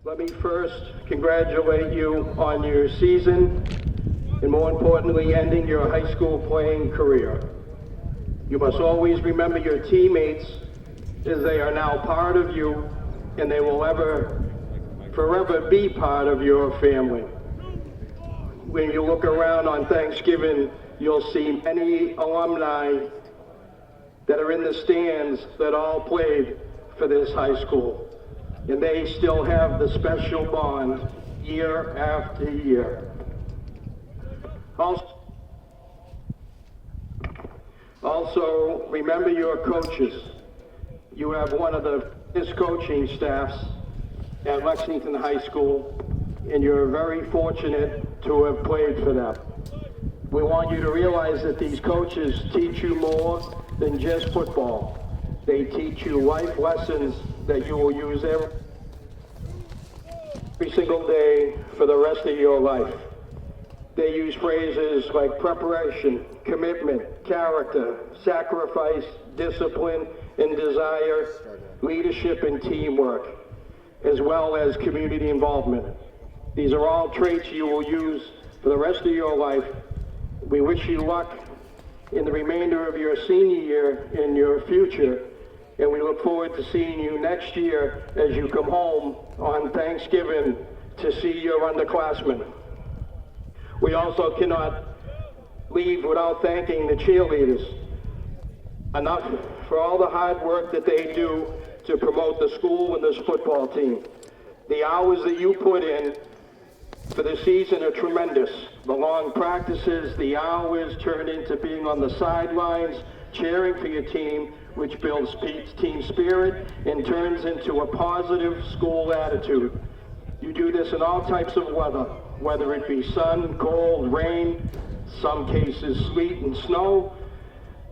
Let me first congratulate you on your season and, more importantly, ending your high school playing career. You must always remember your teammates, as they are now part of you and they will forever be part of your family. When you look around on Thanksgiving, you'll see many alumni that are in the stands that all played for this high school. And they still have the special bond year after year. Also, remember your coaches. You have one of the best coaching staffs at Lexington High School, and you're very fortunate to have played for them. We want you to realize that these coaches teach you more than just football. They teach you life lessons that you will use every single day for the rest of your life. They use phrases like preparation, commitment, character, sacrifice, discipline, and desire, leadership and teamwork, as well as community involvement. These are all traits you will use for the rest of your life. We wish you luck in the remainder of your senior year and your future, and we look forward to seeing you next year as you come home on Thanksgiving to see your underclassmen. We also cannot leave without thanking the cheerleaders enough for all the hard work that they do to promote the school and this football team. The hours that you put in for the season are tremendous. The long practices, the hours turn into being on the sidelines, cheering for your team, which builds team spirit and turns into a positive school attitude. You do this in all types of weather, whether it be sun, cold, rain, some cases sleet and snow,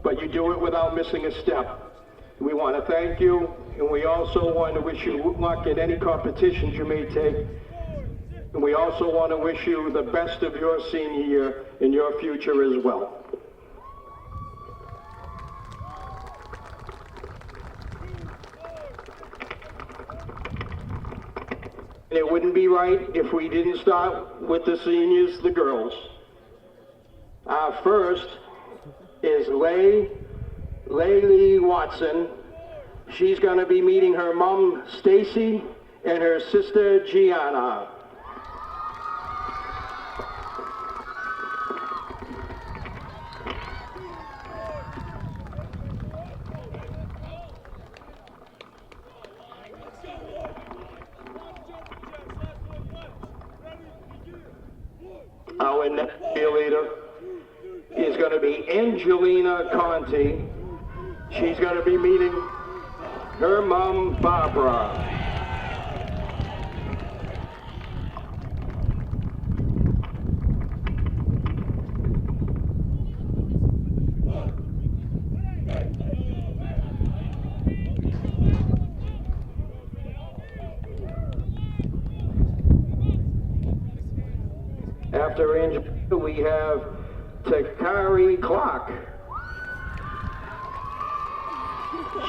but you do it without missing a step. We want to thank you, and we also want to wish you luck in any competitions you may take. And we also want to wish you the best of your senior year and your future as well. And it wouldn't be right if we didn't start with the seniors, the girls. Our first is Laylee Watson. She's going to be meeting her mom, Stacy, and her sister, Gianna. Our next cheerleader is going to be Angelina Conti. She's going to be meeting her mom, Barbara. After Angelina, we have Takari Clark.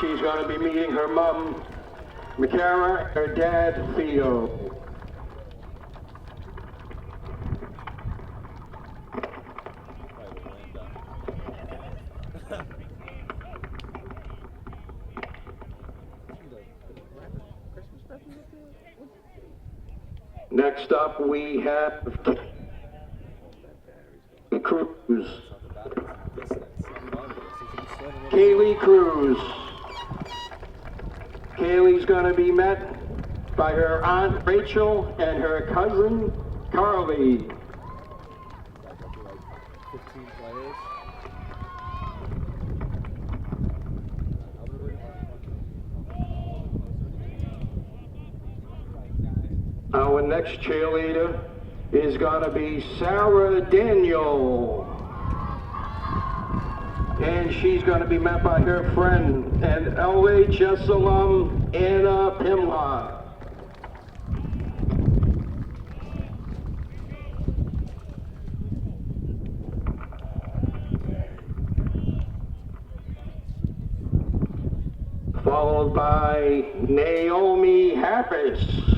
She's going to be meeting her mom, Makara, her dad, Theo. Next up, we have Cruz. Kaylee Cruz. Kaylee's going to be met by her aunt Rachel and her cousin Carly. Our next cheerleader is going to be Sarah Daniel. And she's going to be met by her friend and LHS alum, Anna Pimla. Followed by Naomi Harris.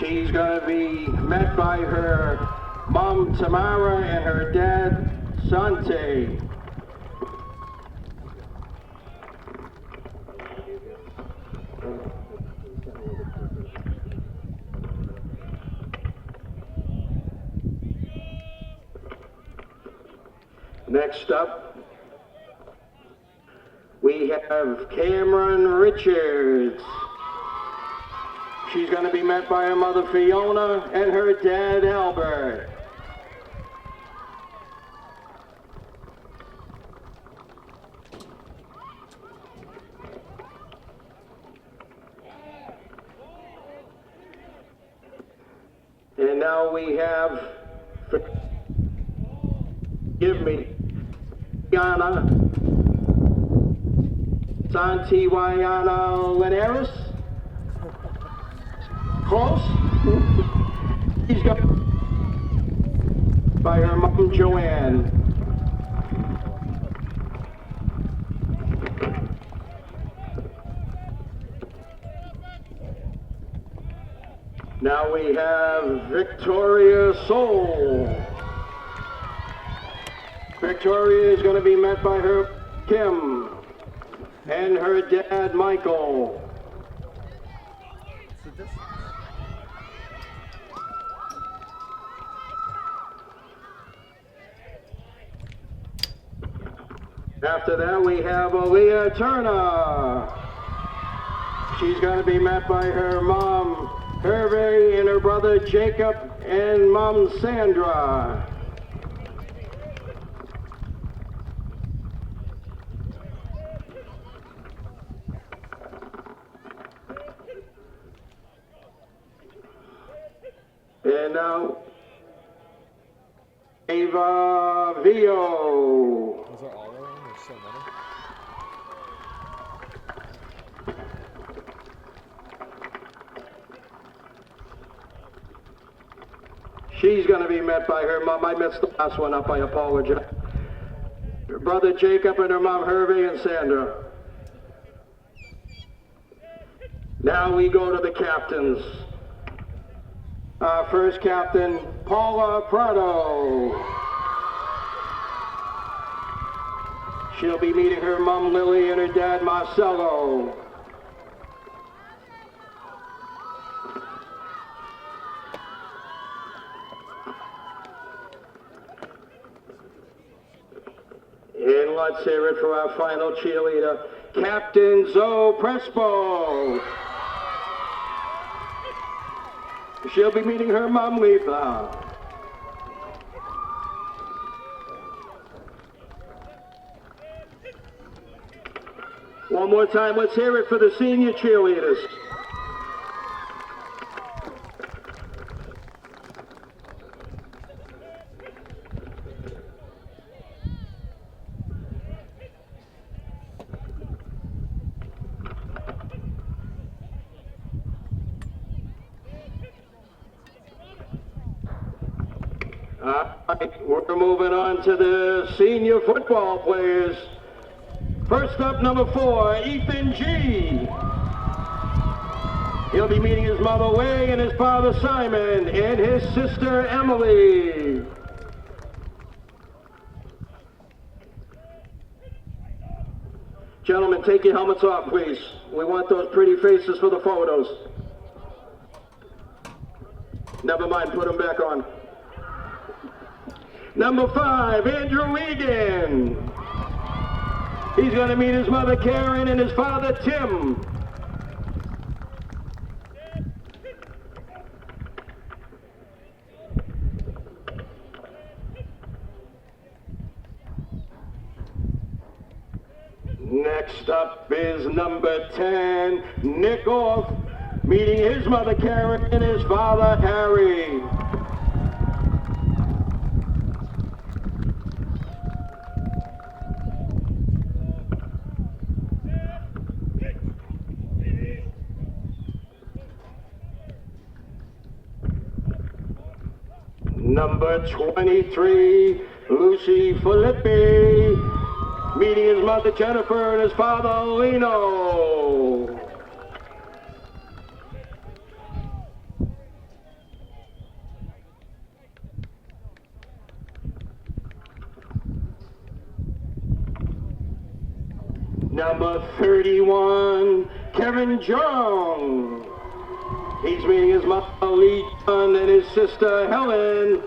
She's going to be met by her mom, Tamara, and her dad, Sante. Next up, we have Cameron Richards. She's going to be met by her mother, Fiona, and her dad, Albert. And now we have, forgive me, Yana Santiwayana Linares. Close. He's got by her mom, Joanne. Now we have Victoria Soul. Victoria is going to be met by her Kim and her dad, Michael. After that, we have Aaliyah Turner. She's going to be met by her mom, Hervey, and her brother, Jacob, and mom, Sandra. And now, Ava Vio. Those are all of them? There's so many. She's going to be met by her mom. I messed the last one up. I apologize. Her brother Jacob and her mom Hervey and Sandra. Now we go to the captains. Our first captain, Paula Prado. She'll be meeting her mom Lily and her dad Marcelo. And let's hear it for our final cheerleader, Captain Zoe Prespo. She'll be meeting her mom, Letha. One more time, let's hear it for the senior cheerleaders. We're moving on to the senior football players. First up, number 4, Ethan G. He'll be meeting his mother, Way, and his father, Simon, and his sister, Emily. Gentlemen, take your helmets off, please. We want those pretty faces for the photos. Never mind, put them back on. Number 5, Andrew Egan. He's going to meet his mother, Karen, and his father, Tim. Next up is number 10, Nick Orff, meeting his mother, Karen, and his father, Harry. Number 23, Lucy Filippi, meeting his mother Jennifer and his father Lino. Number 31, Kevin Jong. He's meeting his mother, Lee John, and his sister, Helen.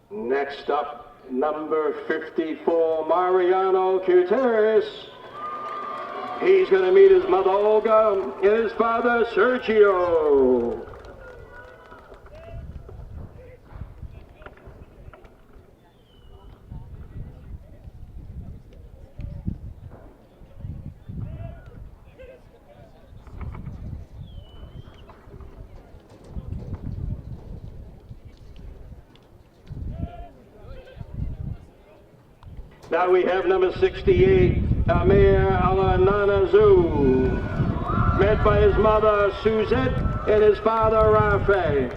Next up, number 54, Mariano Gutierrez. He's going to meet his mother, Olga, and his father, Sergio. Now we have number 68, Amir Alananazu, met by his mother, Suzette, and his father, Rafe,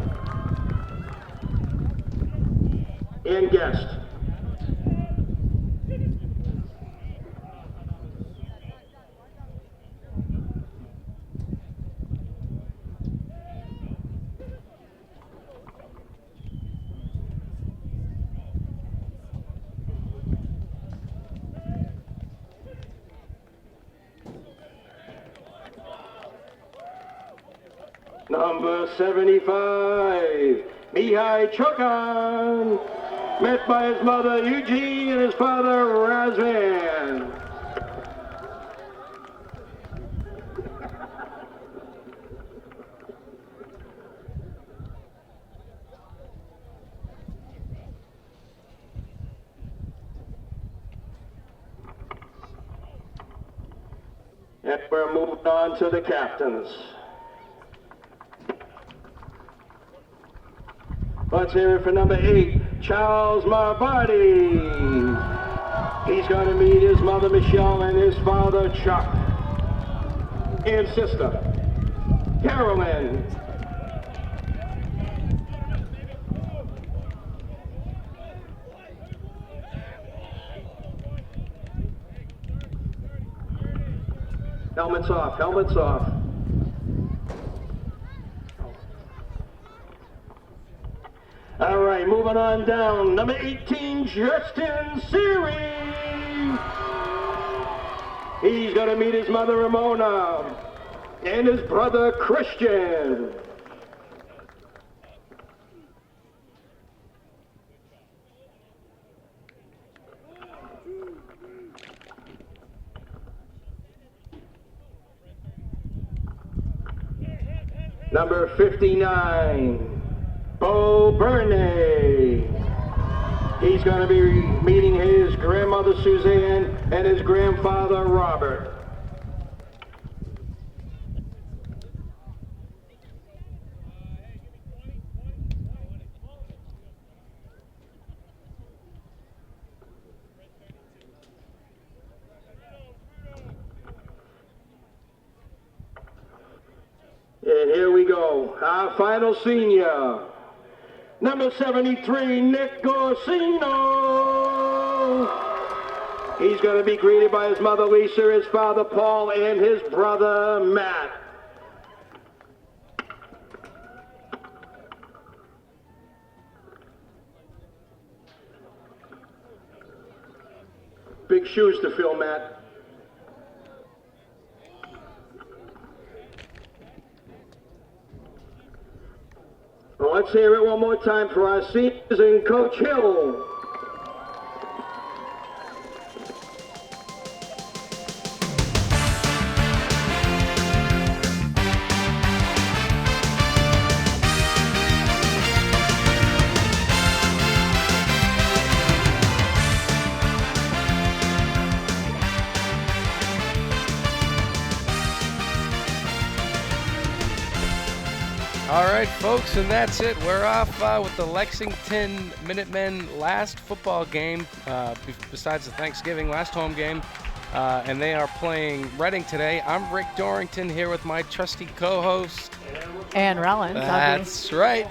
and guest. Number 75, Mihai Chokan, met by his mother Eugene and his father Razvan. And we're moving on to the captains. Let's hear it for number 8, Charles Marbardi. He's going to meet his mother, Michelle, and his father, Chuck, and sister, Carolyn. Helmets off, helmets off. All right, moving on down. Number 18, Justin Siri. He's going to meet his mother, Ramona, and his brother, Christian. Number 59. Bo Burney. He's going to be meeting his grandmother Suzanne and his grandfather Robert. And here we go, our final senior. Number 73, Nick Gorsino. He's going to be greeted by his mother, Lisa, his father, Paul, and his brother, Matt. Big shoes to fill, Matt. Well, let's hear it one more time for our seniors and Coach Hill. All right, folks, and that's it. We're off with the Lexington Minutemen last football game, besides the Thanksgiving last home game, and they are playing Reading today. I'm Rick Dorrington here with my trusty co-host. Ann Rollins. That's right.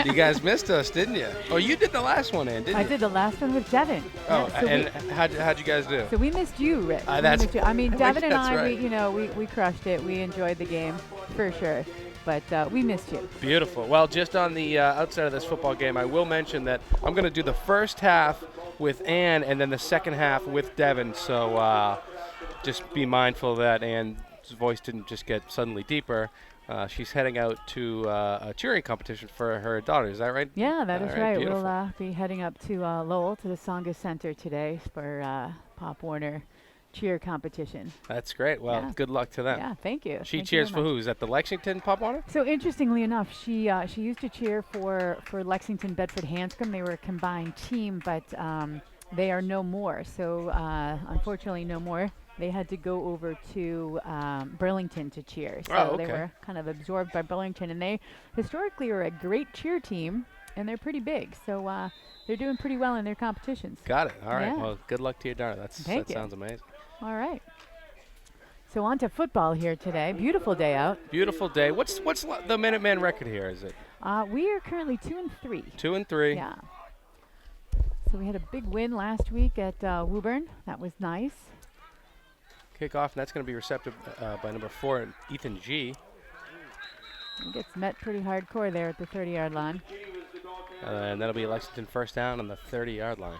You guys missed us, didn't you? Oh, you did the last one, Ann, didn't you? I did the last one with Devin. Oh, yeah, so and how'd you guys do? So we missed you, Rick. That's I mean, Devin and I, right. we crushed it. We enjoyed the game for sure. But we missed you. Beautiful. Well, just on the outside of this football game, I will mention that I'm going to do the first half with Ann and then the second half with Devin. So just be mindful that Ann's voice didn't just get suddenly deeper. She's heading out to a cheering competition for her daughter. Is that right? Yeah, that is right. Beautiful. We'll be heading up to Lowell to the Songa Center today for Pop Warner cheer competition. That's great. Well, good luck to them. Yeah, thank you. She cheers for who? Is that the Lexington Pop Warner? So interestingly enough, she used to cheer for Lexington Bedford Hanscom. They were a combined team, but they are no more. So unfortunately, no more. They had to go over to Burlington to cheer. So they were kind of absorbed by Burlington, and they historically are a great cheer team, and they're pretty big. So they're doing pretty well in their competitions. Got it. All right. Yeah. Well, good luck to your daughter. That sounds amazing. All right. So on to football here today. Beautiful day out. Beautiful day. What's the Minuteman record here? Is it? We are currently 2-3. 2-3. Yeah. So we had a big win last week at Woburn. That was nice. Kickoff, and that's going to be receptive by number 4, Ethan G. He gets met pretty hardcore there at the 30-yard line. And that'll be Lexington first down on the 30-yard line.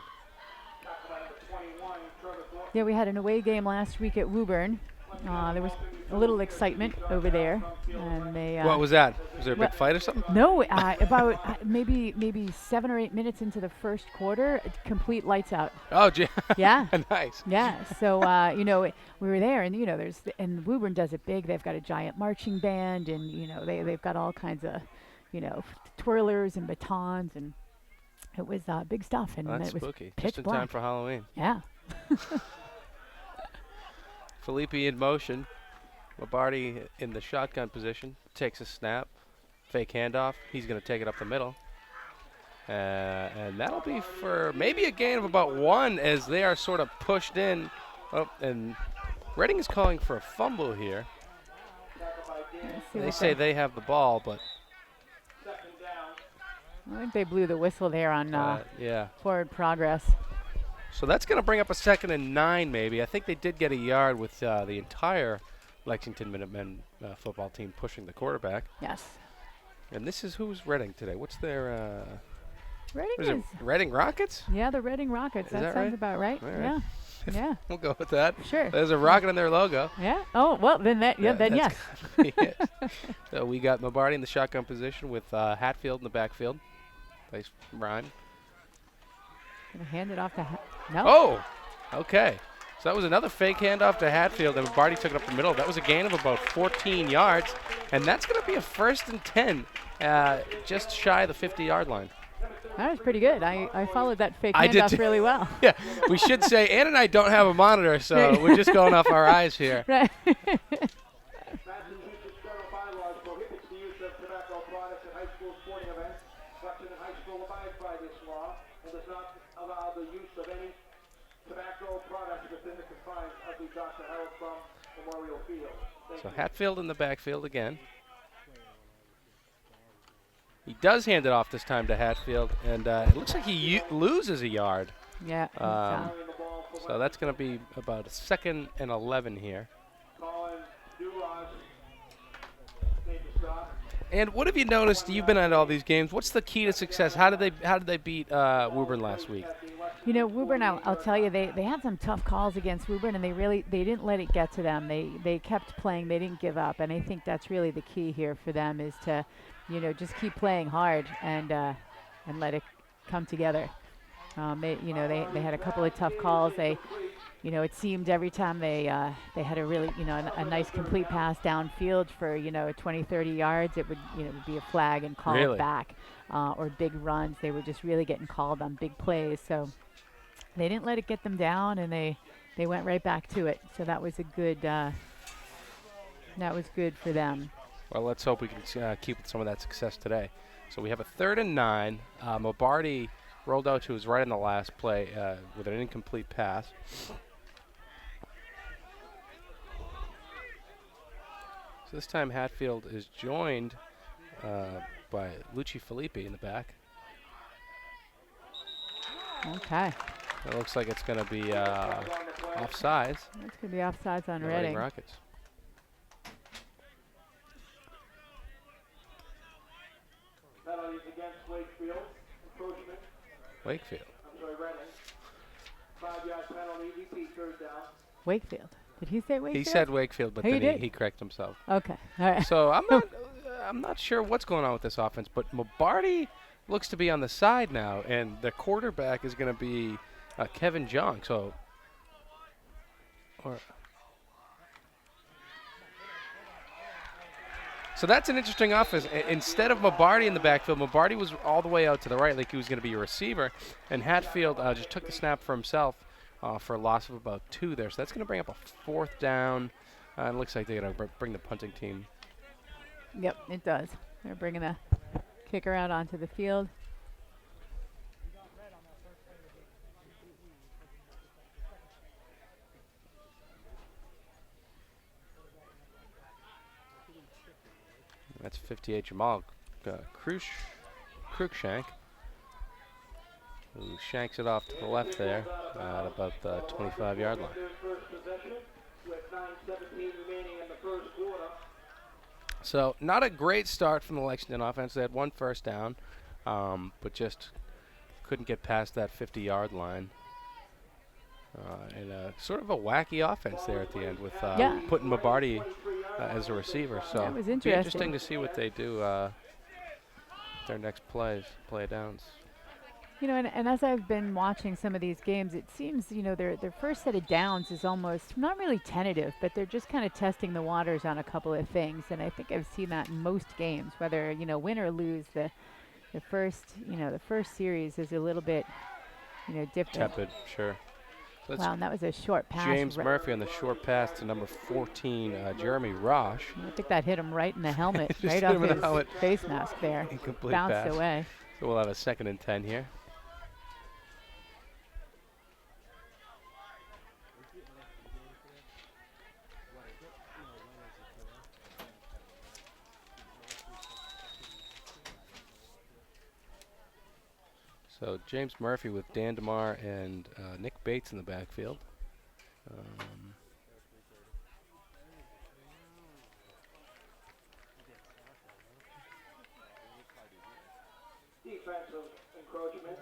Yeah, we had an away game last week at Woburn. There was a little excitement over there, and they. What was that? Was there a big fight or something? No, about maybe 7 or 8 minutes into the first quarter, complete lights out. Oh, gee. Yeah. Nice. Yeah. So we were there, and and Woburn does it big. They've got a giant marching band, and they've got all kinds of twirlers and batons, and it was big stuff. And that's it was spooky. pitch Just in black. time for Halloween. Yeah. Felipe in motion. Lombardi in the shotgun position. Takes a snap. Fake handoff. He's going to take it up the middle. And that'll be for maybe a gain of about 1 as they are sort of pushed in. Oh, and Reading is calling for a fumble here. They say they have the ball, but I think they blew the whistle there on forward progress. So that's going to bring up a 2nd and 9 maybe. I think they did get a yard with the entire Lexington Minutemen football team pushing the quarterback. Yes. And this is who's Reading today. What's their Reading Rockets? Yeah, the Reading Rockets. That sounds about right. Right. Yeah. Yeah. We'll go with that. Sure. There's a rocket in their logo. Yeah. Oh, well, then yes. So we got Lombardi in the shotgun position with Hatfield in the backfield. Nice rhyme. Gonna hand it off to no. Oh, okay. So that was another fake handoff to Hatfield, and Barty took it up the middle. That was a gain of about 14 yards, and that's going to be a 1st and 10, just shy of the 50-yard line. That was pretty good. I followed that fake handoff really well. Yeah, we should say Ann and I don't have a monitor, so we're just going off our eyes here. Right. So Hatfield in the backfield again. He does hand it off this time to Hatfield, and it looks like he loses a yard. Yeah. So that's going to be about a 2nd and 11 here. And what have you noticed? You've been at all these games. What's the key to success? How did they beat Woburn last week? Woburn, I'll tell you, they had some tough calls against Woburn, and they didn't let it get to them. They kept playing. They didn't give up, and I think that's really the key here for them is to, just keep playing hard and let it come together. They had a couple of tough calls. It seemed every time they had a really, a nice complete pass downfield for, 20, 30 yards, it would be a flag and call it back, or big runs. They were just really getting called on big plays. So they didn't let it get them down, and they went right back to it. So that was a good, that was good for them. Well, let's hope we can keep some of that success today. So we have a 3rd and 9. Mobardi rolled out to his right in the last play with an incomplete pass. So this time Hatfield is joined by Lucci Filippi in the back. Okay. It looks like it's going to be offsides. It's going to be offsides on The Reading. Rockets. Penalties against Wakefield. Encroachment. Wakefield. I'm sorry, Reading. 5-yard penalty. Repeat, 3rd down. Wakefield. Did he say Wakefield? He said Wakefield, but Oh, he then did? he corrected himself. Okay. All right. So I'm not sure what's going on with this offense, but Mobardi looks to be on the side now, and the quarterback is going to be Kevin Jong. So that's an interesting offense. Instead of Mobardi in the backfield, Mobardi was all the way out to the right like he was going to be a receiver, and Hatfield just took the snap for himself for a loss of about 2 there. So that's going to bring up a 4th down. It looks like they're going to bring the punting team. Yep, it does. They're bringing the kicker out onto the field. That's 58 Jamal Cruikshank, who shanks it off to the left there at about the 25-yard line. So not a great start from the Lexington offense. They had 1 first down, but just couldn't get past that 50-yard line. And sort of a wacky offense there at the end with putting Mobardi as a receiver. So that was it'll be interesting. interesting to see what they do their next play downs. You know, and as I've been watching some of these games, it seems, you know, their first set of downs is almost not really tentative, but they're just kind of testing the waters on a couple of things. And I think I've seen that in most games, whether, you know, win or lose. The first series is a little bit, you know, different. Tepid, sure. So Wow, and that was a short pass. James Murphy on the short pass to number 14, Jeremy Rosh. I think that hit him right in the helmet, Just right hit off him in the his helmet. face mask there. Incomplete Bounced pass. away. So we'll have a 2nd and 10 here. So James Murphy with Dan DeMar and Nick Bates in the backfield. Defensive encroachment.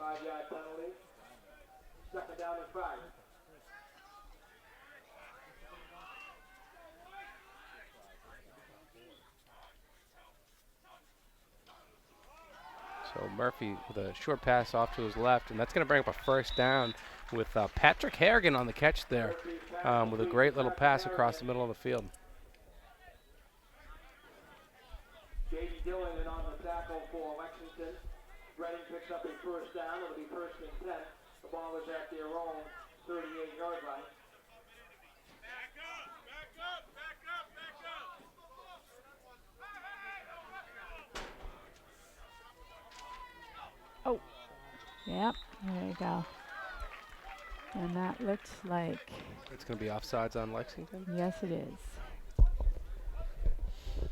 5-yard penalty. 2nd down and 5. So Murphy with a short pass off to his left, and that's going to bring up a 1st down with Patrick Harrigan on the catch there with a great little pass across the middle of the field. J.D. Dillon in on the tackle for Lexington. Reading picks up a 1st down. It'll be 1st and 10. The ball is at their own 38-yard line. Oh, yep, there you go. And that looks like, It's going to be offsides on Lexington. yes it is.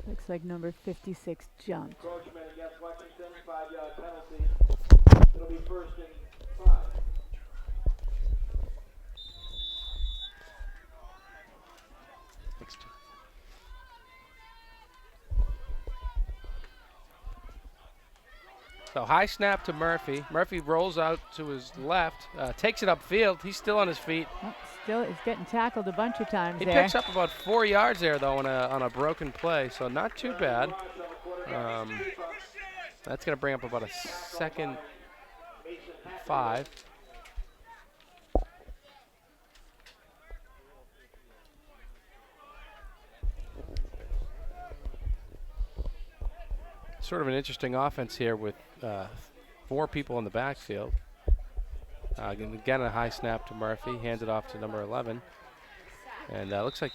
Looks like number 56 jumped. Encroachment against Lexington. 5-yard penalty. It'll be 1st and 5. So high snap to Murphy. Murphy rolls out to his left, takes it upfield. He's still on his feet. Oh, still is getting tackled a bunch of times He there. picks up about 4 yards there, though, on a broken play, so not too bad. That's going to bring up about a 2nd and 5. Sort of an interesting offense here with 4 people in the backfield. Again, a high snap to Murphy, hands it off to number 11. And looks like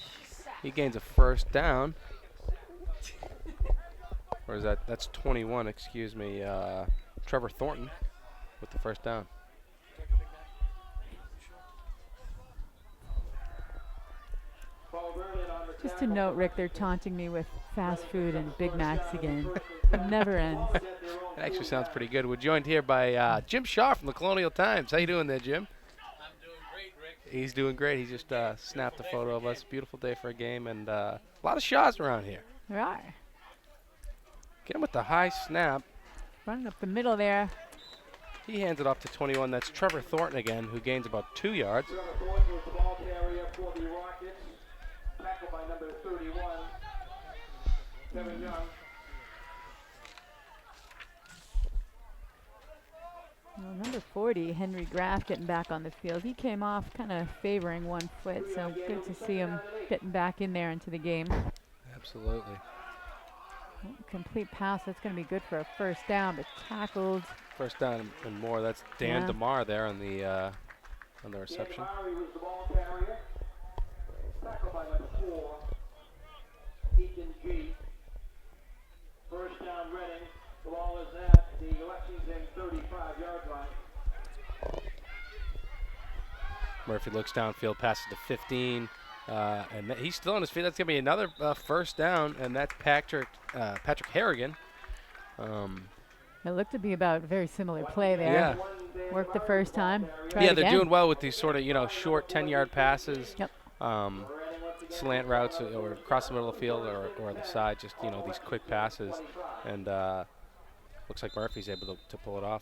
he gains a 1st down. Or is that? That's 21. Excuse me. Trevor Thornton with the first down. Just a note, Rick, they're taunting me with fast food and Big Macs again. It never ends. It actually sounds pretty good. We're joined here by Jim Shaw from the Colonial Times. How you doing there, Jim? I'm doing great, Rick. He's doing great. He just snapped a photo of us. Beautiful day for a game, and a lot of Shaws around here. There are. Get him with the high snap. Running up the middle there. He hands it off to 21. That's Trevor Thornton again, who gains about 2 yards. Trevor Thornton was the ball carrier for the Rockets. Tackled by number 31, Kevin Young. Well, number 40, Henry Graff, getting back on the field. He came off kind of favoring 1 foot, so good to see him getting back in there into the game. Absolutely. Complete pass. That's going to be good for a first down, but tackled. First down and more. That's Dan Yeah. DeMar there on the reception. Murray was the ball carrier. Tackled by number 4, Ethan G. First down, Reading. The ball is at the Lexington 35-yard line. Murphy looks downfield, passes to 15, and he's still on his feet. That's going to be another first down, and that's Patrick Harrigan. It looked to be about a very similar play there. Yeah. Worked the first time. Try Yeah, it they're again. doing well with these sort of, short 10-yard passes. Yep. Slant routes or across the middle of the field or the side, just, these quick passes. And looks like Murphy's able to pull it off.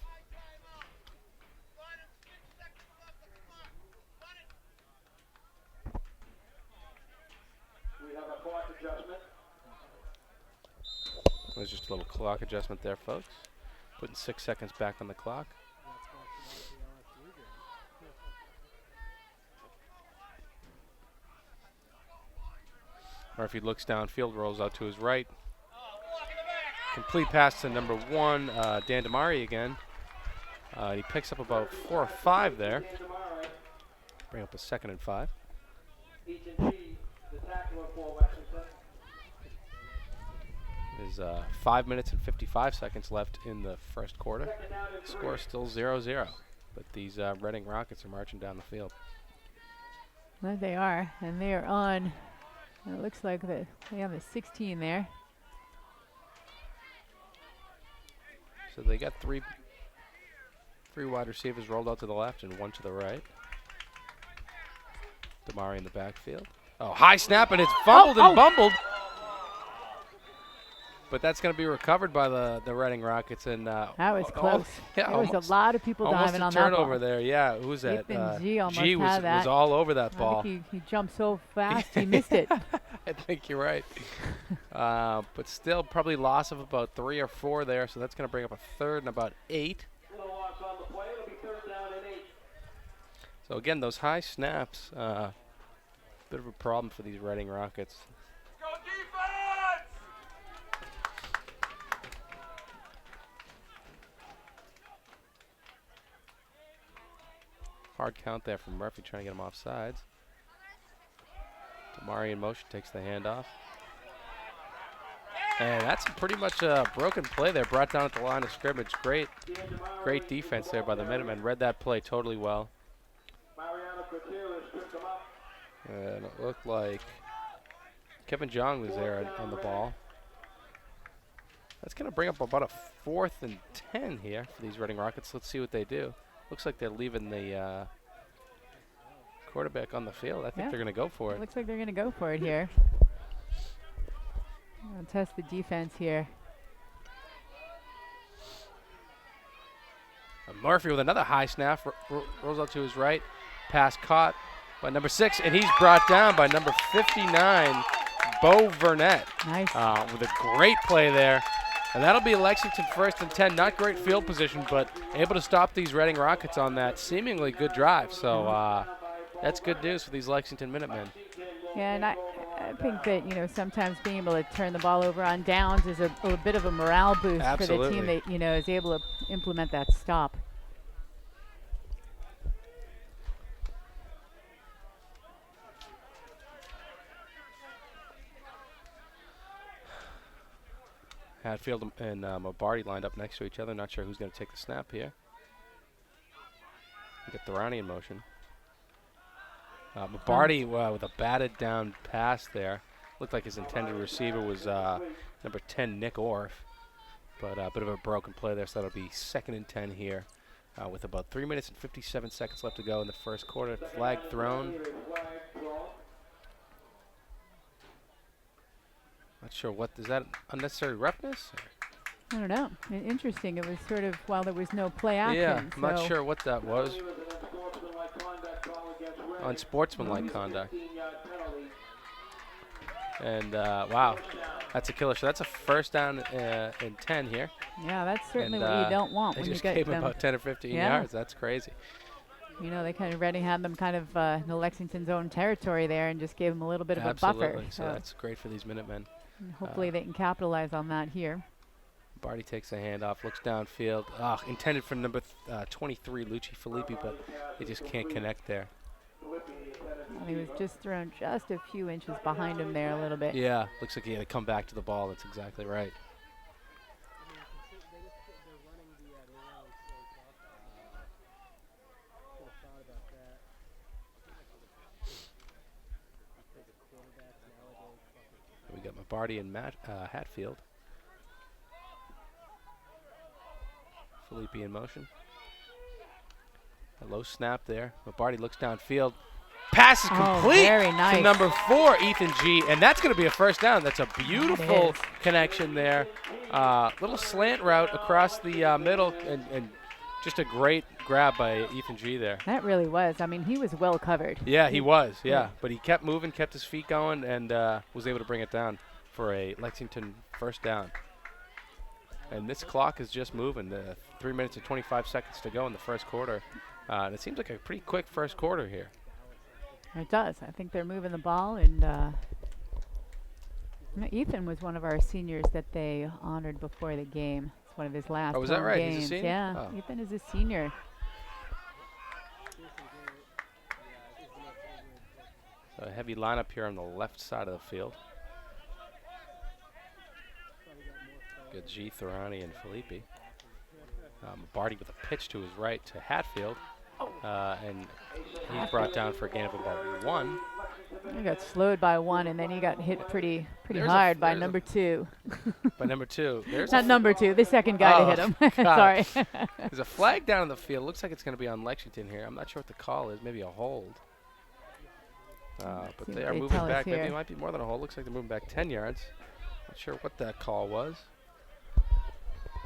We have a clock adjustment. There's just a little clock adjustment there, folks. Putting 6 seconds back on the clock. Murphy looks downfield, rolls out to his right. Complete pass to number 1, Dan DeMari again. He picks up about 4 or 5 there. Bring up a 2nd and 5. Ethan G, the tackler for Lexington. There's 5 minutes and 55 seconds left in the first quarter. Score is still 0-0, but these Reading Rockets are marching down the field. Well, they are, and they are on. It looks like they have a 16 there. So they got three wide receivers rolled out to the left and 1 to the right. Damari in the backfield. Oh, high snap, and it's fumbled and bumbled. But that's going to be recovered by the Reading Rockets. And That was close. Yeah, there was a lot of people diving on that ball. Almost a turnover there. Yeah, who's that? Ethan G almost G had that. was all over that ball. I think he jumped so fast he missed it. I think you're right. But still probably loss of about 3 or 4 there, so that's going to bring up a 3rd and about 8. Little loss on the play. It'll be 3rd down and 8. So again, those high snaps, bit of a problem for these Reading Rockets. Go defense! Hard count there from Murphy trying to get him off sides. Damari in motion, takes the handoff. And that's pretty much a broken play there, brought down at the line of scrimmage. Great defense there by the Minutemen. Read that play totally well. And it looked like Kevin Jong was there on the ball. That's going to bring up about a 4th and 10 here for these Reading Rockets. Let's see what they do. Looks like they're leaving the quarterback on the field. I think they're going to go for it. Looks like they're going to go for it here. I'll test the defense here. Murphy with another high snap, rolls out to his right. Pass caught by number 6, and he's brought down by number 59, Bo Burnett. Nice. With a great play there. And that'll be Lexington 1st and 10. Not great field position, but able to stop these Reading Rockets on that seemingly good drive. So that's good news for these Lexington Minutemen. Yeah, and I think that, sometimes being able to turn the ball over on downs is a bit of a morale boost for the team that, is able to implement that stop. Hatfield and Mobardi lined up next to each other. Not sure who's going to take the snap here. We get Thorani in motion. Mobardi with a batted down pass there. Looked like his intended receiver was number 10, Nick Orff. But a bit of a broken play there, so that'll be 2nd and 10 here. With about 3 minutes and 57 seconds left to go in the first quarter. Flag thrown. Not sure what, is that unnecessary roughness? I don't know. Interesting. It was sort of while there was no play action. Yeah, I'm not so sure what that was. Unsportsmanlike conduct. And wow, that's a killer. So that's a first down and 10 here. Yeah, that's certainly And, what you don't want They when you just get gave him them. about 10 or 15 Yeah. yards. That's crazy. You know, they kind of already had them kind of in the Lexington's own territory there and just gave them a little bit of a buffer. Absolutely. So that's great for these Minutemen. And hopefully they can capitalize on that here. Barty takes a handoff, looks downfield. Intended for number 23, Lucci Filippi, but they just can't connect there. And he was just thrown just a few inches behind him there a little bit. Yeah, looks like he had to come back to the ball. That's exactly right. We got Barty and Hatfield. Filippi in motion. A low snap there. Barty looks downfield. Pass is complete very nice. to number 4, Ethan G. And that's going to be a first down. That's a beautiful is. connection there. Little slant route across the middle and just a great grab by Ethan G there. That really was. I mean, he was well covered. Yeah, he was. Yeah, but he kept moving, kept his feet going, and was able to bring it down for a Lexington first down. And this clock is just moving. 3 minutes and 25 seconds to go in the first quarter. And it seems like a pretty quick first quarter here. It does. I think they're moving the ball. And Ethan was one of our seniors that they honored before the game. It's one of his last was that home right? games. He's a senior? Yeah, Oh. Ethan is a senior. So a heavy lineup here on the left side of the field. Good G, Thorani, and Filippi. Barty with a pitch to his right to Hatfield. And he's brought down for a gain of about 1. He got slowed by 1, and then he got hit pretty There's hard by there's number 2. By number 2. There's Not number 2, the second guy to hit him. God. Sorry. There's a flag down in the field. Looks like it's going to be on Lexington here. I'm not sure what the call is. Maybe a hold. But see they what are they moving tell us back. Maybe here. it might be more than a hold. Looks like they're moving back 10 yards. Not sure what that call was.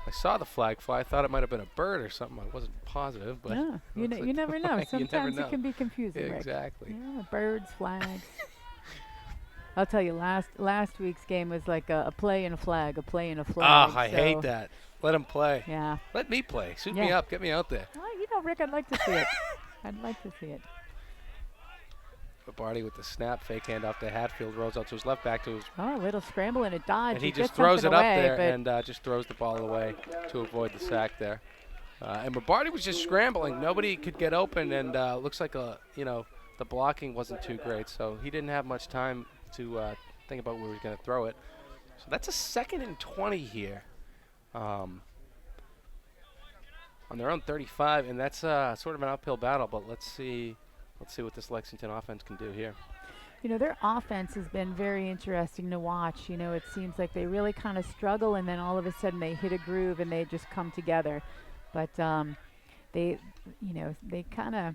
I saw the flag fly. I thought it might have been a bird or something. I wasn't positive, but Yeah, you looks like never the know. flag. You never Sometimes know. it can be confusing, Rick. Exactly. Yeah, birds, flags. I'll tell you, last week's game was like a play and a flag, a play and a flag. I hate that. Let him play. Yeah. Let me play. Suit me Yeah. up. Get me out there. Well, you know, Rick, I'd like to see it. I'd like to see it. Barty with the snap, fake handoff to Hatfield, rolls out to his left back to his, Oh, a little scramble and a dodge. and he gets just throws it something up away, there but and just throws the ball away to avoid the sack there. And Barty was just scrambling. Nobody could get open, and looks like the blocking wasn't too great, so he didn't have much time to think about where he was going to throw it. So that's a 2nd and 20 here. On their own 35, and that's sort of an uphill battle, but let's see what this Lexington offense can do here. you know, their offense has been very interesting to watch. You know, it seems like they really kind of struggle, and then all of a sudden they hit a groove and they just come together. But they kind of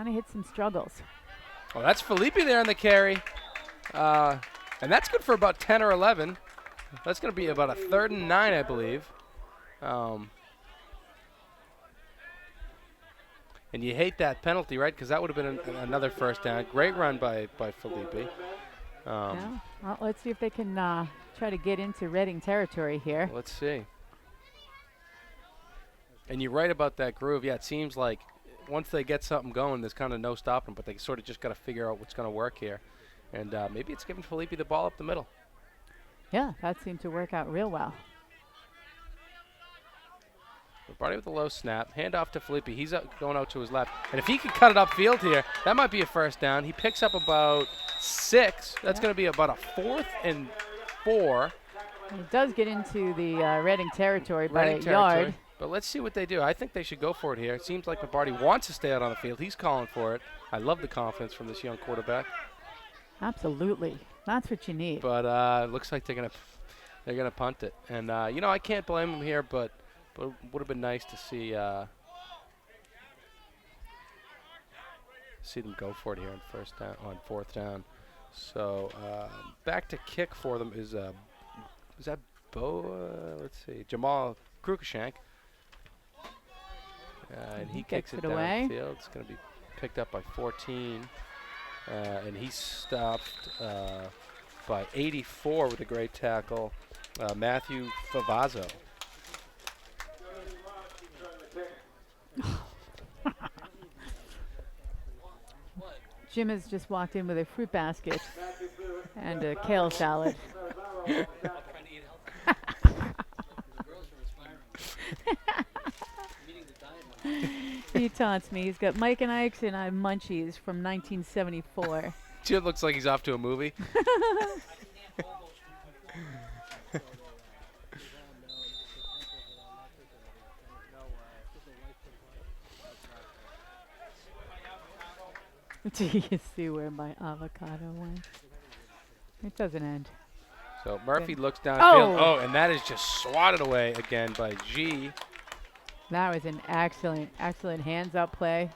hit some struggles. Oh, that's Filippi there on the carry. And that's good for about 10 or 11. That's going to be about a 3rd and 9, I believe. And you hate that penalty, right? Because that would have been another first down. Great run by Filippi. Yeah. Well, let's see if they can try to get into Reading territory here. Let's see. And you're right about that groove. Yeah, it seems like once they get something going, there's kind of no stopping, but they sort of just got to figure out what's going to work here. And maybe it's giving Filippi the ball up the middle. Yeah, that seemed to work out real well. Barty with a low snap. Hand off to Filippi. He's going out to his left. And if he can cut it upfield here, that might be a first down. He picks up about 6. That's going to be about a 4th and 4. It does get into the Reading territory by Reading a territory. yard. But let's see what they do. I think they should go for it here. It seems like Barty wants to stay out on the field. He's calling for it. I love the confidence from this young quarterback. Absolutely. That's what you need. But looks like they're gonna punt it. And you know, I can't blame them here, but it would have been nice to see them go for it here on fourth down. So back to kick for them is that let's see, Jamal Krukashank. And he kicks it away. downfield. It's going to be picked up by 14. And he's stopped by 84 with a great tackle, Matthew Favazzo. Jim has just walked in with a fruit basket and a kale salad. He taunts me. He's got Mike and Ike's and I munchies from 1974. Jim looks like he's off to a movie. Do you see where my avocado went? It doesn't end. So Murphy looks downfield. Oh, and that is just swatted away again by G. That was an excellent hands-up play.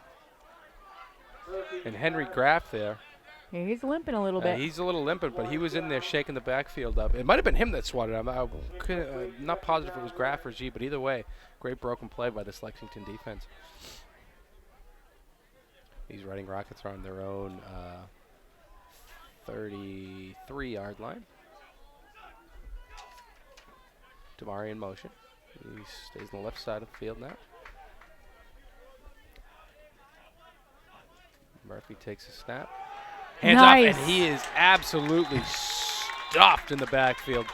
And Henry Graff there. Yeah, he's limping a little bit. He's a little limping, but he was in there shaking the backfield up. It might have been him that swatted him. I'm not positive if it was Graff or G, but either way, great broken play by this Lexington defense. These Reading Rockets are on their own 33-yard line. Damari in motion. He stays on the left side of the field now. Murphy takes a snap. Hands off, and he is absolutely stuffed in the backfield.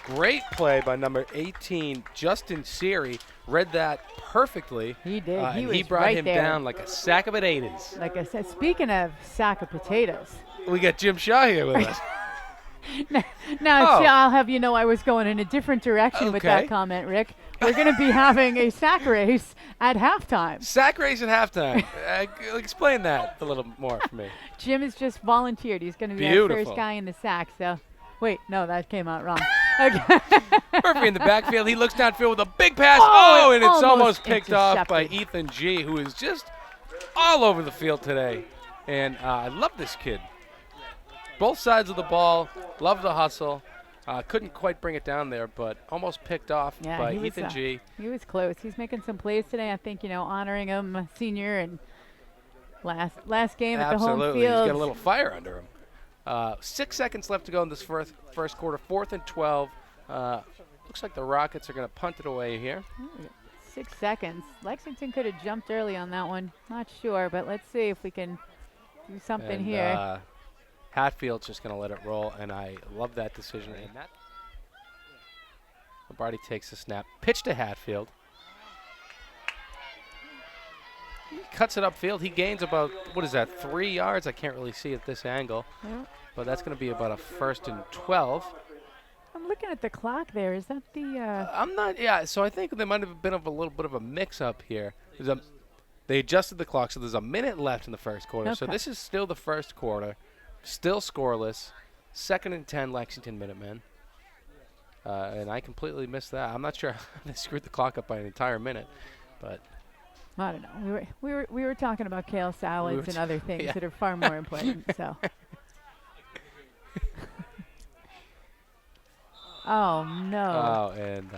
Great play by number 18, Justin Seary. Read that perfectly. He did. He brought right him there. down like a sack of potatoes. Like I said, speaking of sack of potatoes. We got Jim Shaw here with us. Now, I'll have you know I was going in a different direction with that comment, Rick. We're going to be having a sack race at halftime. Sack race at halftime. Explain that a little more for me. Jim has just volunteered. He's going to be the first guy in the sack. So, wait, no, that came out wrong. Okay. Murphy in the backfield. He looks downfield with a big pass. And it's almost picked off by Ethan G., who is just all over the field today. And I love this kid. Both sides of the ball. Love the hustle. Couldn't quite bring it down there, but almost picked off by Ethan G. He was close. He's making some plays today. I think, honoring him, senior, and last game at the home field. He's got a little fire under him. 6 seconds left to go in this first quarter. 4th and 12. Looks like the Rockets are going to punt it away here. 6 seconds. Lexington could have jumped early on that one. Not sure, but let's see if we can do something here. Hatfield's just going to let it roll, and I love that decision. And that Lombardi takes the snap. Pitch to Hatfield. He cuts it upfield. He gains about, 3 yards? I can't really see at this angle. Yeah. But that's going to be about a 1st and 12. I'm looking at the clock there. Is that the I'm not, so I think there might have been a little bit of a mix-up here. They adjusted the clock, so there's a minute left in the first quarter. Okay. So this is still the first quarter. Still scoreless. 2nd and 10, Lexington Minutemen. And I completely missed that. I'm not sure how they screwed the clock up by an entire minute, but I don't know. We were talking about kale salads and other things that are far more important. So. Oh no. Oh, and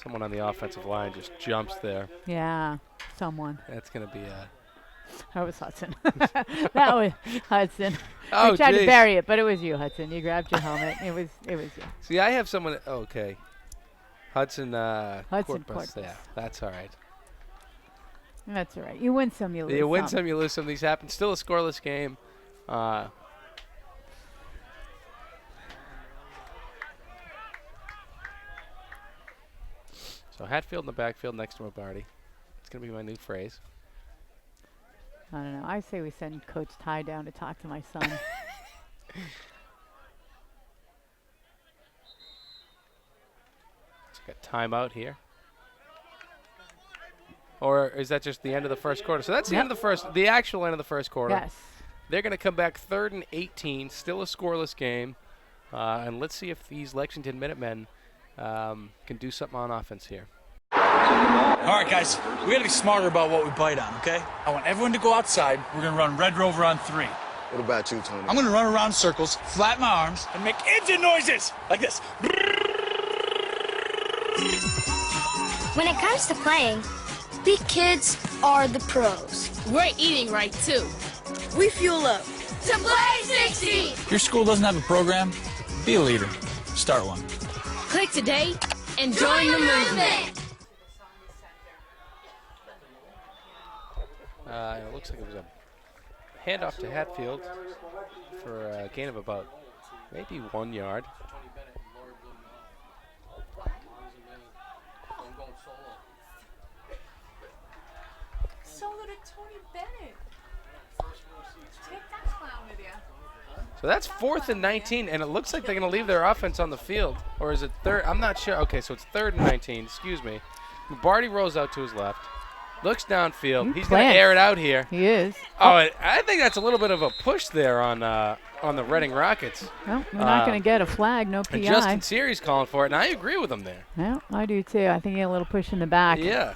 someone on the offensive line just jumps there. Yeah, someone. That's going to be a. That was Hudson. That was Hudson. Oh, I tried to bury it, but it was you, Hudson. You grabbed your helmet. It was you. See, I have someone. Okay. Hudson Hudson Corpus. Yeah, that's all right. That's all right. You win some, you lose some. You win some, you lose some. These happen. Still a scoreless game. So Hatfield in the backfield next to Mobardi. It's going to be my new phrase. I don't know. I say we send Coach Ty down to talk to my son. Got timeout here. Or is that just the end of the first quarter? So that's the end of the actual end of the first quarter. Yes. They're going to come back 3rd and 18, still a scoreless game. And let's see if these Lexington Minutemen can do something on offense here. All right, guys, we got to be smarter about what we bite on, okay? I want everyone to go outside. We're going to run Red Rover on 3. What about you, Tony? I'm going to run around in circles, flatten my arms, and make engine noises like this. When it comes to playing, we kids are the pros. We're eating right, too. We fuel up. To play 60! If your school doesn't have a program, be a leader. Start one. Click today and join the movement. It looks like it was a handoff to Hatfield for a gain of about maybe 1 yard. Solo to Tony Bennett. Take that clown with you. So that's 4th and 19, and it looks like they're going to leave their offense on the field. Or is it 3rd? I'm not sure. Okay, so it's 3rd and 19. Excuse me. Barty rolls out to his left. Looks downfield. He's going to air it out here. He is. Oh, I think that's a little bit of a push there on the Reading Rockets. Well, we're not going to get a flag, no PI. And Justin Seary's calling for it, and I agree with him there. Well, I do too. I think he had a little push in the back. Yeah.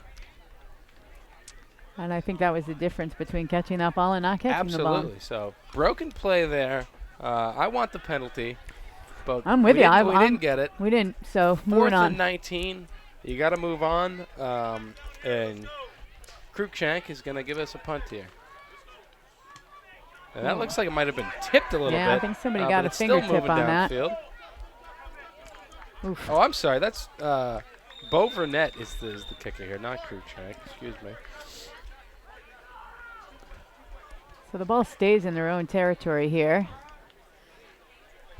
And I think that was the difference between catching that ball and not catching the ball. Absolutely. So broken play there. I want the penalty, but I'm with you. We didn't get it. We didn't. So 4th moving on. and 19. You got to move on. And Cruikshank is going to give us a punt here. And that looks like it might have been tipped a little bit. Yeah, I think somebody got but a it's still fingertip moving on that. downfield. Oof. Oh, I'm sorry. That's Bo Burnett is the kicker here, not Cruikshank. Excuse me. So the ball stays in their own territory here.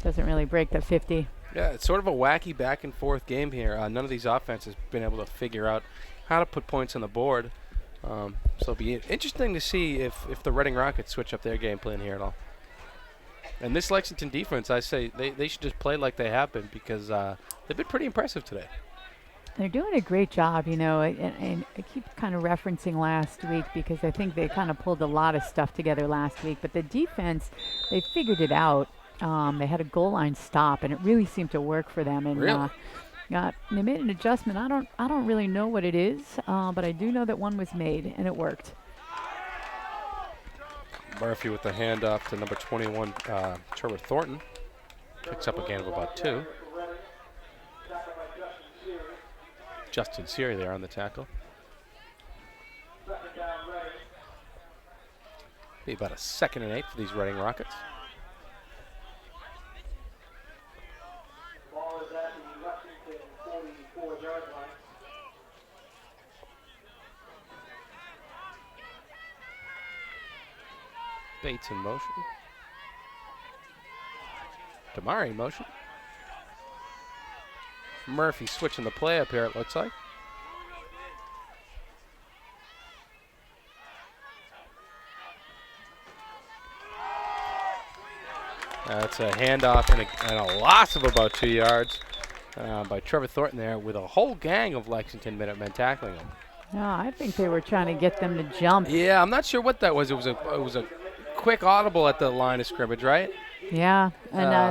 Doesn't really break the 50. Yeah, it's sort of a wacky back and forth game here. None of these offenses have been able to figure out how to put points on the board. So it'll be interesting to see if the Reading Rockets switch up their game plan here at all. And this Lexington defense, I say they should just play like they have been because they've been pretty impressive today. They're doing a great job, you know, and I keep kind of referencing last week because I think they kind of pulled a lot of stuff together last week. But the defense, they figured it out. They had a goal line stop, and it really seemed to work for them. And really? They made an adjustment. I don't really know what it is, but I do know that one was made, and it worked. Murphy with the handoff to number 21, Trevor Thornton. Picks up a gain of about 2. Justin Seary there on the tackle. Be about a 2nd and 8 for these Reading Rockets. Ball is at the Lexington 44-yard line. Bates in motion. Damari in motion. Murphy switching the play up here, it looks like. That's a handoff and a loss of about 2 yards by Trevor Thornton there with a whole gang of Lexington Minutemen tackling him. No, I think they were trying to get them to jump. Yeah, I'm not sure what that was. It was a quick audible at the line of scrimmage, right? Yeah, and I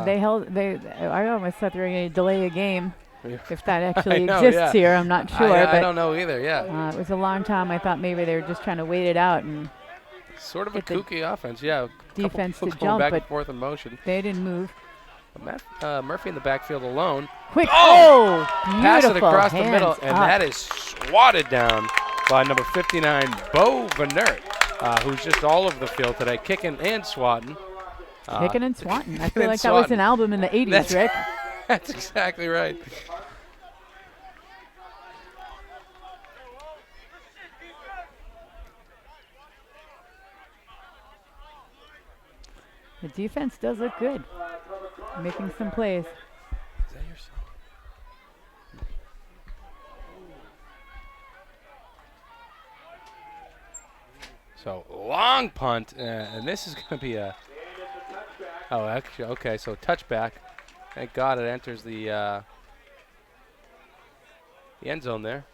almost thought they were going to delay a game. If that actually exists here, I'm not sure. I don't know either, yeah. It was a long time. I thought maybe they were just trying to wait it out and sort of a kooky offense, yeah. Defense to going jump, back but and forth in motion. they didn't move. Murphy in the backfield alone. Quick! Oh! Beautiful. Pass it across the Hands middle, and up. that is swatted down by number 59, Bo Vanert, who's just all over the field today, kicking and swatting. Kicking and swatting. I Kicking feel and like that was swatting. an album in the 80s, That's- Rick. That's exactly right. The defense does look good. Making some plays. Is that your song? So long punt, and this is going to be a. Oh, actually, okay. So touchback. Thank God it enters the the end zone there.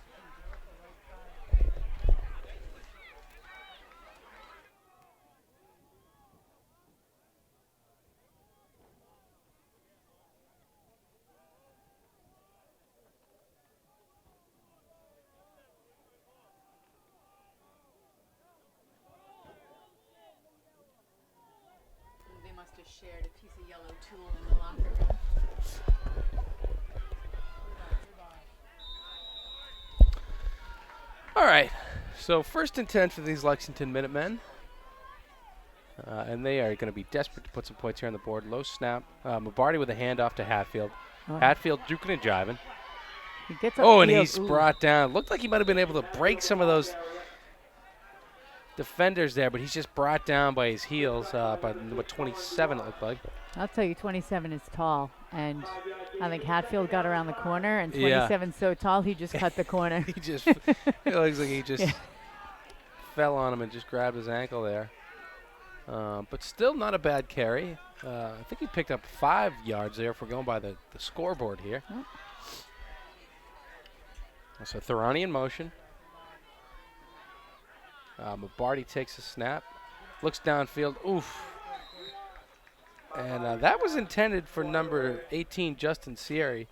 They must have shared a piece of yellow tool in the locker room. All right, so 1st and 10 for these Lexington Minutemen. And they are going to be desperate to put some points here on the board. Low snap. Mabardi with a handoff to Hatfield. Oh. Hatfield juking and jiving. He gets Oh, and upfield. he's brought down. Looked like he might have been able to break some of those defenders there, but he's just brought down by his heels by number 27, it looked like. I'll tell you, 27 is tall, and I think Hatfield got around the corner, and Yeah. 27's so tall he just cut the corner. He just, it looks like he just Yeah. fell on him and just grabbed his ankle there. But still not a bad carry. I think he picked up 5 yards there if we're going by the scoreboard here. Oh. So Thorani in motion. Mabardi takes a snap. Looks downfield. Oof. And that was intended for number 18, Justin Sierra.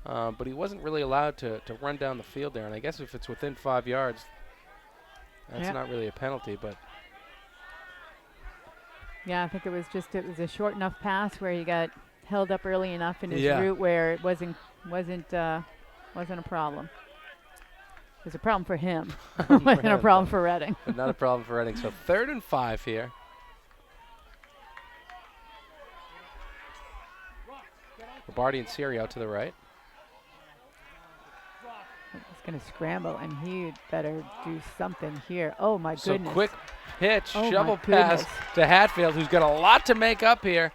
But he wasn't really allowed to run down the field there. And I guess if it's within 5 yards, that's Yep. not really a penalty. But Yeah, I think it was a short enough pass where he got held up early enough in his Yeah. route where it wasn't a problem. It was a problem for him. It wasn't a him, problem for Reading. but not a problem for Reading. So 3rd and 5 here. Mabardi and Siri out to the right. He's going to scramble, and he better do something here. Oh, my So goodness. quick pitch, Oh, my shovel pass goodness. to Hatfield, who's got a lot to make up here.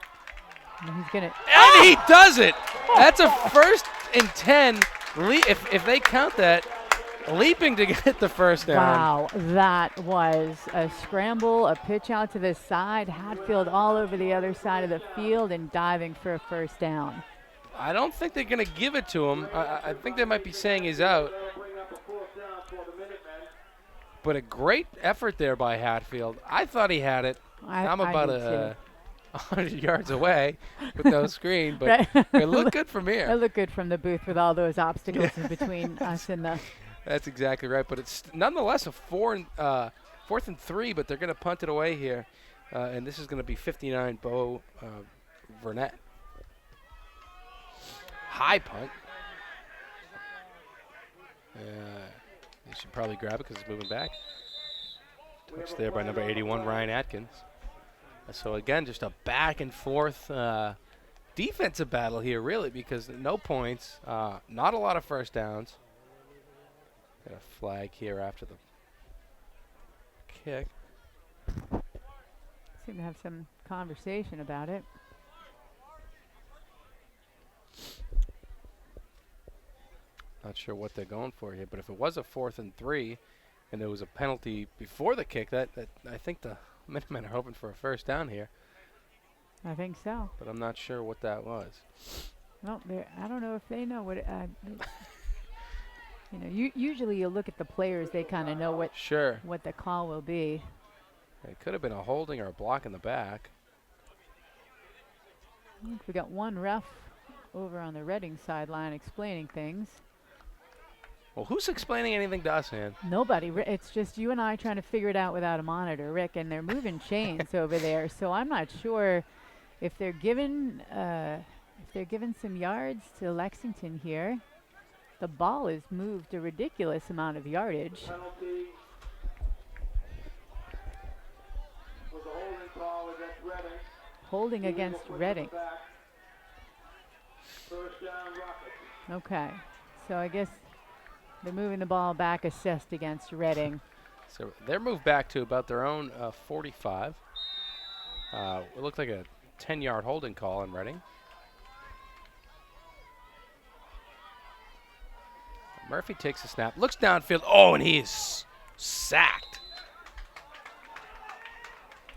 And he's going to. And he does it. That's a 1st and 10. If they count that, leaping to get the first down. Wow, that was a scramble, a pitch out to the side, Hatfield all over the other side of the field and diving for a first down. I don't think they're going to give it to him. I think they might be saying he's out. But a great effort there by Hatfield. I thought he had it. I'm about did too. 100 yards away with no screen, but Right. it looked good from It here. looked good from the booth with all those obstacles in between us and the. That's exactly right. But it's nonetheless a 4th and 3, but they're going to punt it away here. And this is going to be 59 Bo Burnett. High punt. They should probably grab it because it's moving back. Touched there by number 81, Ryan Atkins. So again, just a back and forth defensive battle here, really, because no points, not a lot of first downs. Got a flag here after the kick. Seem to have some conversation about it. Not sure what they're going for here, but if it was a 4th and 3 and there was a penalty before the kick, that I think the Minutemen are hoping for a first down here, I think so. but I'm not sure what that was. Well, I don't know if they know what. Usually you look at the players; they kind of know Sure. what the call will be. It could have been a holding or a block in the back. I think we got one ref over on the Reading sideline explaining things. Well, who's explaining anything to us, man? Nobody. It's just you and I trying to figure it out without a monitor, Rick. And they're moving chains over there, so I'm not sure if they're given some yards to Lexington here. The ball has moved a ridiculous amount of yardage. Penalty was a holding call against Reading. Holding against Reading. First down, Rockets. Okay, so I guess they're moving the ball back, assessed against Reading. So they're moved back to about their own 45. It looked like a 10-yard holding call in Reading. Murphy takes a snap, looks downfield. Oh, and he is sacked.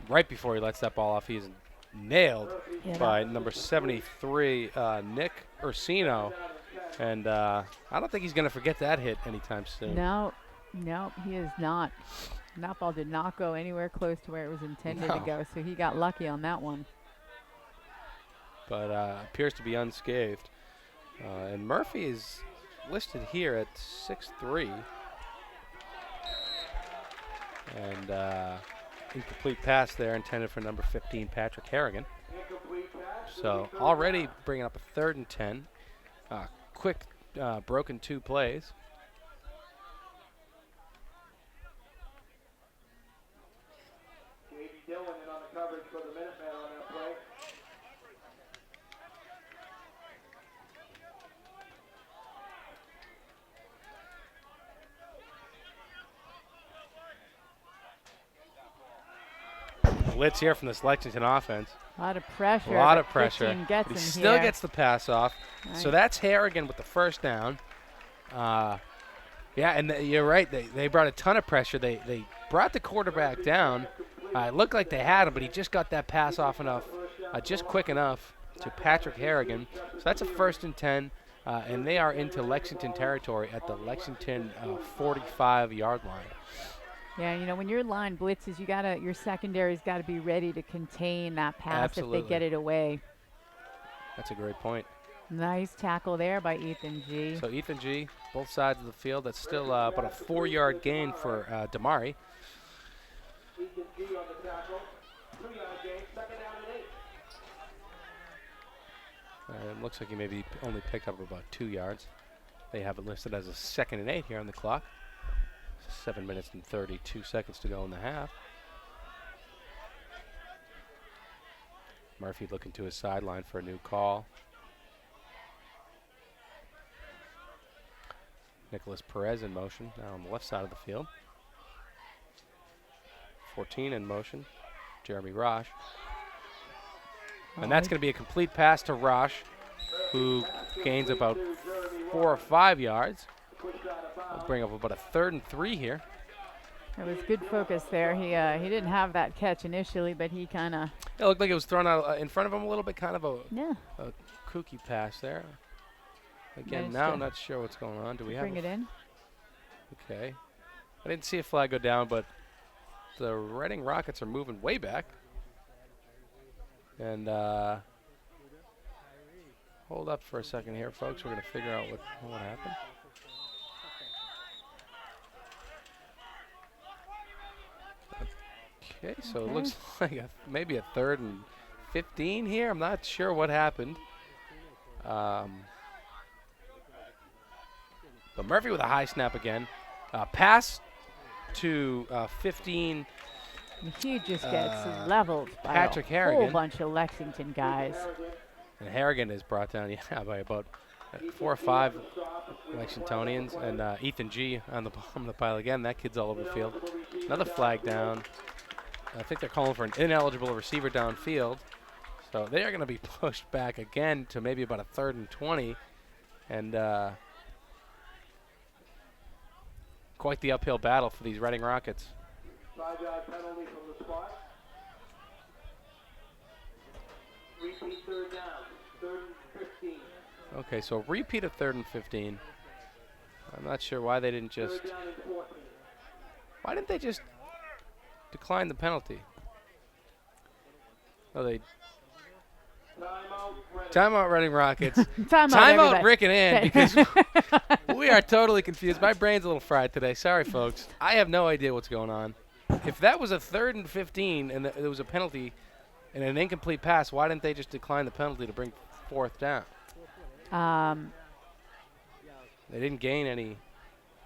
Right before he lets that ball off, he is nailed Yeah, by number 73, Nick Ursino. And I don't think he's going to forget that hit anytime soon. No, he is not. That ball did not go anywhere close to where it was intended to go, so he got lucky on that one. But appears to be unscathed. And Murphy is listed here at 6'3". And incomplete pass there intended for number 15, Patrick Harrigan. So already bringing up a 3rd and 10. Quick broken 2 plays. Dillon in on the coverage for the Minutemen on that play. Blitz here from this Lexington offense. A lot of pressure. A lot but of pressure. 15 gets He him still here. gets the pass off. So Right. that's Harrigan with the first down. Yeah, and you're right. They brought a ton of pressure. They brought the quarterback down. It looked like they had him, but he just got that pass off enough, just quick enough to Patrick Harrigan. So that's a 1st and 10, and they are into Lexington territory at the Lexington 45-yard line. Yeah, you know, when your line blitzes, your secondary's got to be ready to contain that pass Absolutely. if they get it away. That's a great point. Nice tackle there by Ethan G. So Ethan G, both sides of the field. That's still about a 4-yard gain for Damari. Ethan G on the tackle. 2-yard gain, 2nd down and 8. It looks like he maybe only picked up about 2 yards. They have it listed as a 2nd and 8 here on the clock. 7 minutes and 32 seconds to go in the half. Murphy looking to his sideline for a new call. Nicholas Perez in motion now on the left side of the field. 14 in motion, Jeremy Rosh. And that's going to be a complete pass to Rosh, who gains about 4 or 5 yards. We'll bring up about a 3rd and 3 here. It was good focus there. He didn't have that catch initially, but he kind of It looked like it was thrown out in front of him a little bit, kind of a kooky pass there. Again, Managed now to not sure what's going on. Do we have bring it in. Okay. I didn't see a flag go down, but the Reading Rockets are moving way back. And hold up for a second here, folks. We're going to figure out what happened. Okay, so it looks like maybe a 3rd and 15 here. I'm not sure what happened. But Murphy with a high snap again. Pass to 15. He just gets leveled by Patrick a Harrigan. whole bunch of Lexington guys. And Harrigan is brought down by about 4 or 5 Lexingtonians. And Ethan G on the bottom of the pile again. That kid's all over the field. Another flag down. I think they're calling for an ineligible receiver downfield. So they are going to be pushed back again to maybe about a 3rd and 20. And quite the uphill battle for these Reading Rockets. 5-yard penalty from the spot. Repeat 3rd down, 3rd and 15. Okay, so repeat of 3rd and 15. I'm not sure why they didn't just. 3rd down and 14. Why didn't they just decline the penalty? Oh, they. Timeout, Reading Rockets. Timeout, Rick and Ann, because we are totally confused. My brain's a little fried today. Sorry, folks. I have no idea what's going on. If that was a 3rd and 15 and there was a penalty and an incomplete pass, why didn't they just decline the penalty to bring 4th down? They didn't gain any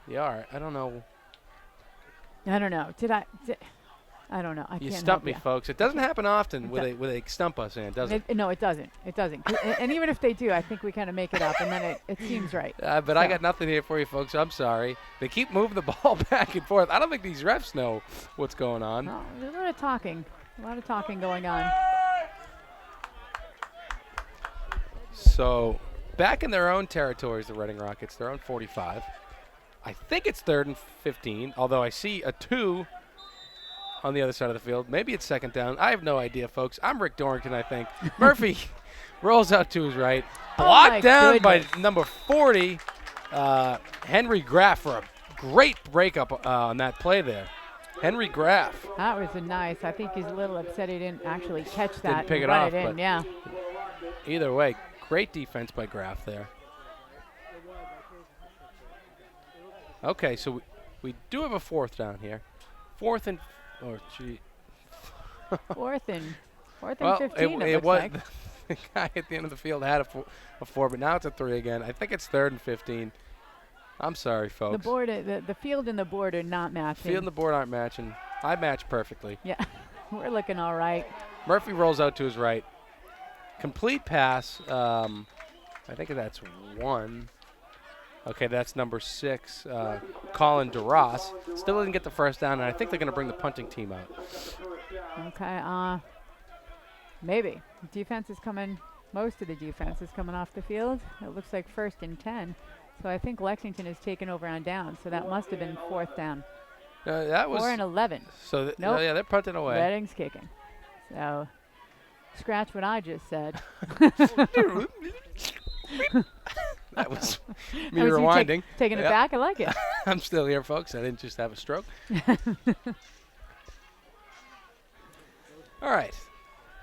yard. I don't know. I don't know. I don't know. I You can't stumped help me, ya. folks. It doesn't happen often where they stump us in, does it? No, it doesn't. It doesn't. And even if they do, I think we kind of make it up, and then it seems right. But I got nothing here for you, folks. I'm sorry. They keep moving the ball back and forth. I don't think these refs know what's going on. Oh, there's a lot of talking. A lot of talking going on. So back in their own territories, the Reading Rockets, their own 45. I think it's 3rd and 15, although I see a 2 on the other side of the field. Maybe it's 2nd down. I have no idea, folks. I'm Rick Dorrington, I think. Murphy rolls out to his right. Oh, Blocked my down by goodness. number 40, Henry Graff, for a great breakup on that play there. Henry Graff. That was a nice. I think he's a little upset he didn't actually catch that pick and it run off, it in. but- Yeah. Either way, great defense by Graff there. Okay, so we do have a fourth down here. Fourth and, oh gee. Fourth and Well, 15. It it looks was like. the guy at the end of the field had a four, but now it's a 3 again. I think it's 3rd and 15. I'm sorry, folks. The board, the field and the board are not matching. Field and the board aren't matching. I match perfectly. Yeah, we're looking all right. Murphy rolls out to his right. Complete pass. I think that's 1. Okay, that's number 6, Colin DeRoss. Still didn't get the first down, and I think they're going to bring the punting team out. Okay, maybe. Defense is coming, most of the defense is coming off the field. It looks like 1st and 10. So I think Lexington has taken over on down, so that must have been 4th down. That was 4 and 11. So Nope. oh, yeah, they're punting away. Redding's kicking. So scratch what I just said. That was me That was you rewinding. taking it Yep. back. I like it. I'm still here, folks. I didn't just have a stroke. All right.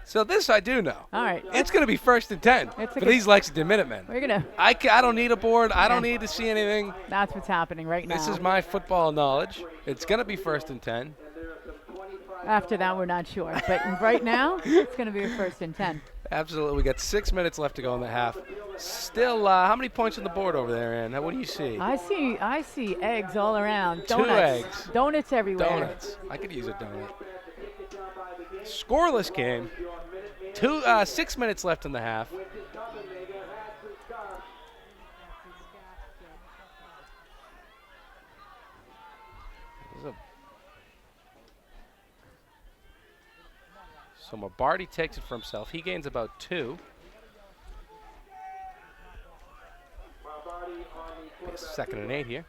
So this I do know. All right. It's going to be 1st and 10 It's a for good- these Lexington Minutemen. We're going to, I don't need a board. I don't Yeah. need to see anything. that's what's happening right now. This is my football knowledge. It's going to be 1st and 10. After that, we're not sure. But right now, it's going to be a 1st and 10. Absolutely. We got 6 minutes left to go in the half. Still, how many points on the board over there, Ann? What do you see? I see eggs all around. 2 Donuts. eggs. Donuts everywhere. Donuts. I could use a donut. Scoreless game. 6 minutes left in the half. So Mabarty takes it for himself. He gains about 2. It's 2nd and 8 here.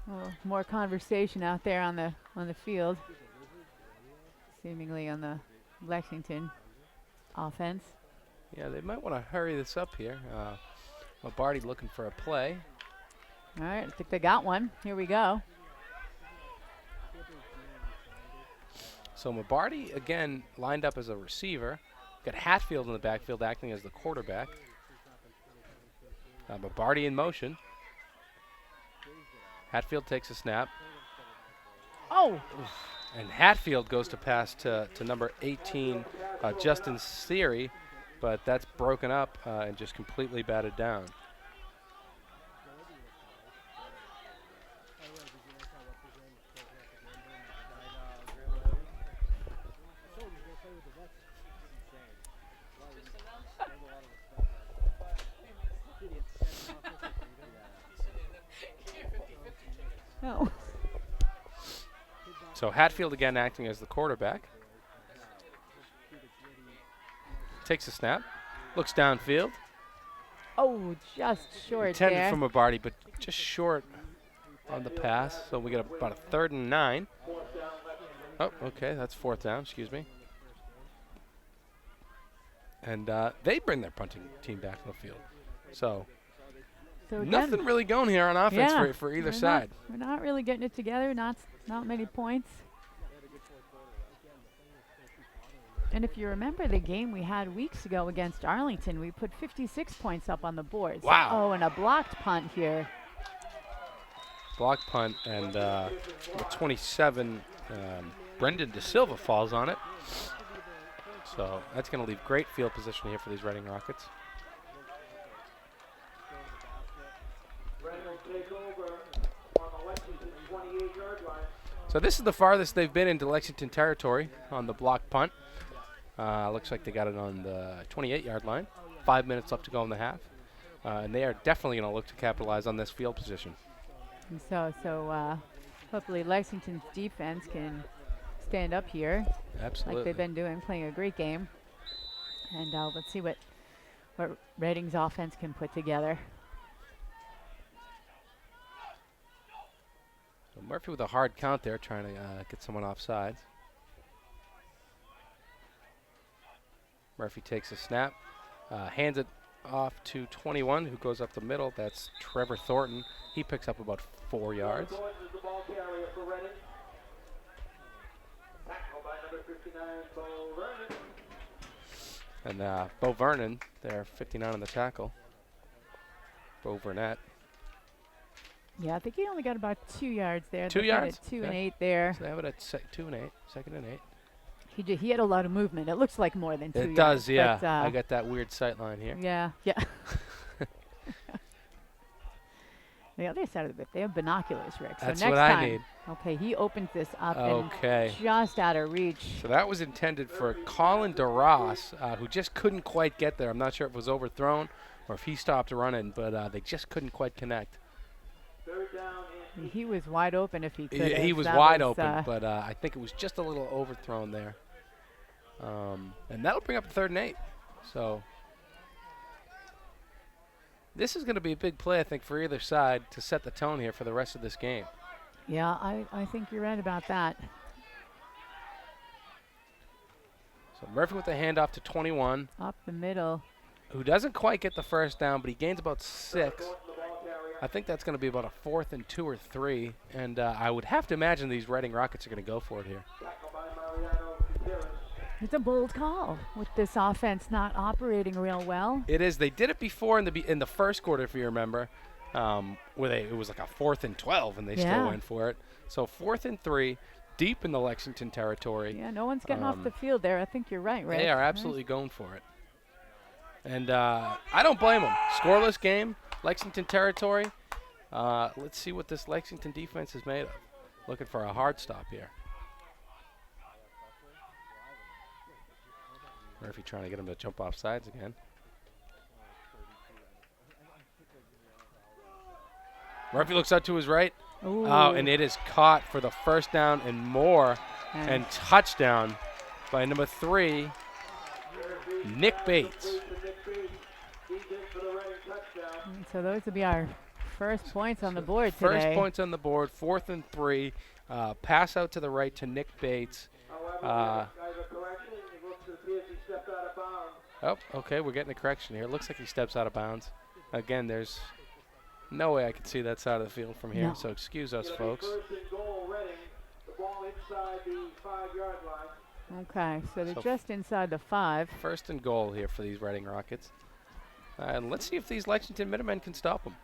Oh, more conversation out there on the field. Seemingly on the Lexington offense. Yeah, they might want to hurry this up here. Mabarty looking for a play. All right, I think they got one. Here we go. So Mabarty, again, lined up as a receiver. Got Hatfield in the backfield acting as the quarterback. Mabarty in motion. Hatfield takes a snap. Oh, And Hatfield goes to pass to number 18, Justin Seary, but that's broken up and just completely batted down. oh. So Hatfield again acting as the quarterback. Takes a snap. Looks downfield. Oh, just short Intended there. from Mabarty, but just short on the pass. So we got about a 3rd and 9. Oh, okay, that's 4th down, excuse me. And they bring their punting team back to the field. So So again, nothing really going here on offense yeah, for either we're side. We're not really getting it together. Not many points. And if you remember the game we had weeks ago against Arlington, we put 56 points up on the board. So- Wow. Oh, and a blocked punt here. Block punt, and the 27, Brendan De Silva falls on it. So that's going to leave great field position here for these Reading Rockets. So this is the farthest they've been into Lexington territory on the block punt. Looks like they got it on the 28-yard line. 5 minutes left to go in the half. And they are definitely going to look to capitalize on this field position. And so hopefully Lexington's defense can stand up here Absolutely. like they've been doing, playing a great game. And let's see what what Reading's offense can put together. So Murphy with a hard count there, trying to get someone offsides. Murphy takes a snap, hands it off to 21, who goes up the middle. That's Trevor Thornton. He picks up about 4 yards. And Bo Vernon, there, 59 on the tackle. Bo Burnett. Yeah, I think he only got about 2 yards there. 2 They had yards? it 2 and Okay. 8 there. So they have it at 2 and 8, second and 8. He had a lot of movement. It looks like more than 2 yards. It does, yeah. But, I got that weird sight line here. yeah. The other side of the bit, they have binoculars, Rick. So That's next what I time, need. okay, he opens this up Okay. and just out of reach. So that was intended for Colin DeRoss, who just couldn't quite get there. I'm not sure if it was overthrown or if he stopped running, but they just couldn't quite connect. He was wide open if he could. He was wide open, but I think it was just a little overthrown there. And that'll bring up a 3rd and 8. So this is going to be a big play, I think, for either side to set the tone here for the rest of this game. Yeah, I think you're right about that. So Murphy with the handoff to 21, Up the middle. who doesn't quite get the first down, but he gains about 6. I think that's going to be about a 4th and 2 or 3, and I would have to imagine these Reading Rockets are going to go for it here. It's a bold call with this offense not operating real well. It is. They did it before in the first quarter, if you remember, where it was like a 4th and 12, and they still went for it. So 4th and 3, deep in the Lexington territory. Yeah, no one's getting off the field there. I think you're right, Rick. They are absolutely going for it. And I don't blame them. Scoreless game, Lexington territory. Let's see what this Lexington defense is made of. Looking for a hard stop here. Murphy trying to get him to jump off sides again. Murphy looks out to his right. Ooh. Oh, and it is caught for the first down and more. And touchdown by number 3, Nick Bates. So those will be our first points on the board today. First points on the board, 4th and 3. Pass out to the right to Nick Bates. Oh, okay, we're getting a correction here. Looks like he steps out of bounds. Again, there's no way I can see that side of the field from here, so excuse us, folks. Okay, so they're just inside the 5. 1st and goal here for these Reading Rockets. And let's see if these Lexington Minutemen can stop them.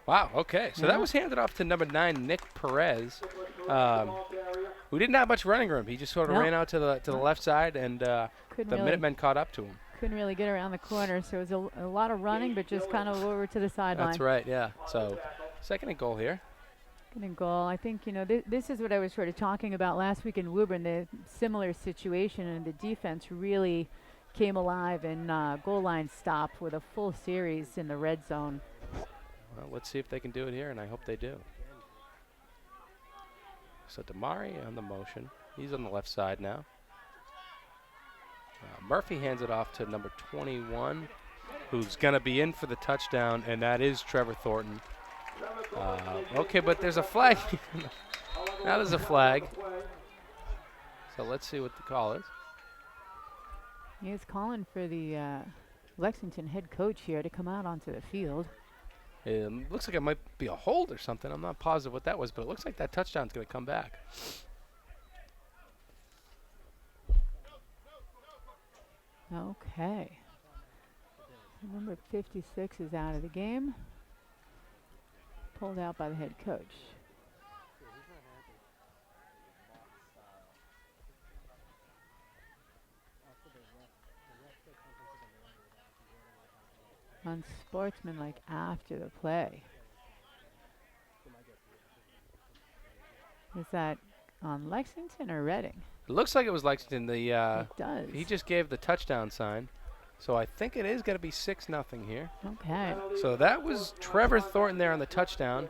Wow, okay. So that was handed off to number 9, Nick Perez, who didn't have much running room. He just sort of ran out to the left side, and the Minutemen caught up to him. Couldn't really get around the corner, so it was a lot of running, but just kind of over to the sideline. That's right, yeah. So 2nd and goal here. 2nd and goal. I think, this is what I was sort of talking about last week in Woburn, the similar situation, and the defense really came alive and goal line stopped with a full series in the red zone. Well, let's see if they can do it here, and I hope they do. So Damari on the motion. He's on the left side now. Murphy hands it off to number 21, who's going to be in for the touchdown, and that is Trevor Thornton. Okay, but there's a flag. Now there's a flag. So let's see what the call is. He is calling for the Lexington head coach here to come out onto the field. It looks like it might be a hold or something. I'm not positive what that was, but it looks like that touchdown's going to come back. Okay. Number 56 is out of the game. Pulled out by the head coach. Unsportsmanlike after the play. Is that on Lexington or Reading? It looks like it was Lexington. It does. He just gave the touchdown sign. So I think it is going to be 6-0 here. Okay. So that was Trevor Thornton there on the touchdown.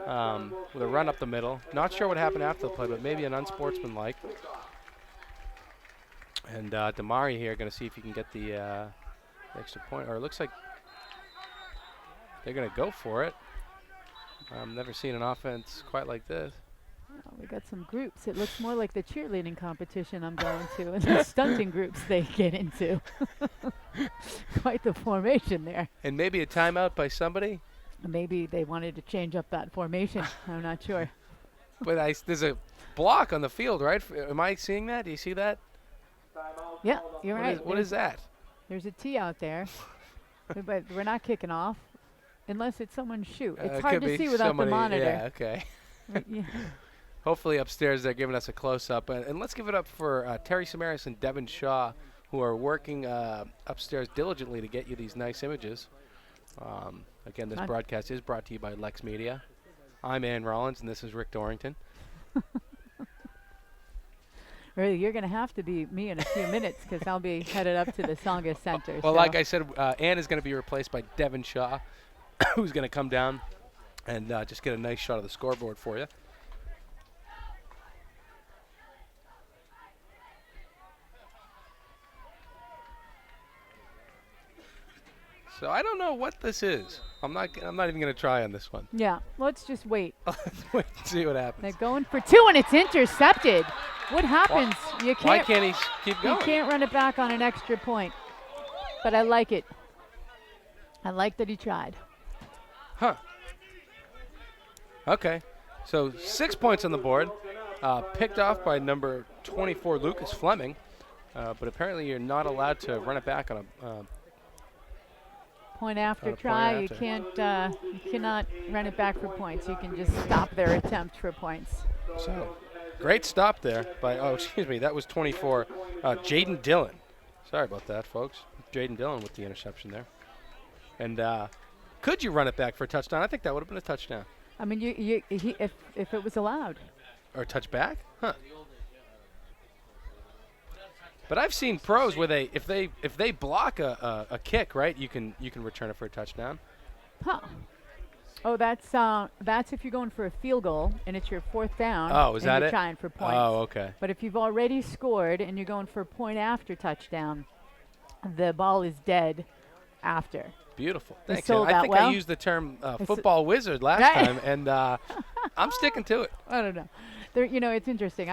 with a run up the middle. Not sure what happened after the play, but maybe an unsportsmanlike. And Damari here going to see if he can get the extra point. Or it looks like they're going to go for it. I've never seen an offense quite like this. Oh, we got some groups. It looks more like the cheerleading competition I'm going to and the stunting groups they get into. Quite the formation there. And maybe a timeout by somebody. Maybe they wanted to change up that formation. I'm not sure. But there's a block on the field, right? Am I seeing that? Do you see that? Yeah, you're right. What is that? There's a tee out there. But we're not kicking off unless it's someone's shoe. It's It hard could to be see without the somebody, monitor. Yeah, okay. Yeah. Hopefully upstairs they're giving us a close-up. And let's give it up for Terry Samaras and Devin Shaw, who are working upstairs diligently to get you these nice images. Again, this broadcast is brought to you by LexMedia. I'm Ann Rollins, and this is Rick Dorrington. Really, you're going to have to be me in a few minutes because I'll be headed up to the Songa Center. Well, so. like I said, Ann is going to be replaced by Devin Shaw, who's going to come down and just get a nice shot of the scoreboard for you. So I don't know what this is. I'm not even going to try on this one. Yeah, let's just wait. Let's wait and see what happens. They're going for two, and it's intercepted. What happens? You can't. Why can't he keep going? You can't run it back on an extra point. But I like it. I like that he tried. Huh. Okay. So 6 points on the board. Picked off by number 24, Lucas Fleming. But apparently you're not allowed to run it back on a point after on a try. point You after. can't. You cannot run it back for points. You can just stop their attempt for points. So great stop there by, excuse me, that was 24, Jaden Dillon. Sorry about that, folks. Jaden Dillon with the interception there. And could you run it back for a touchdown? I think that would have been a touchdown. I mean, if it was allowed. Or a touchback? Huh. But I've seen pros where if they block a kick, right, you can return it for a touchdown. Huh. Oh, that's if you're going for a field goal and it's your fourth down. Oh, is and that you're it? trying for points. Oh, okay. But if you've already scored and you're going for a point after touchdown, the ball is dead after. Beautiful. You Thanks. sold I that think well? I used the term football wizard last Right. time, and I'm sticking to it. I don't know. It's interesting.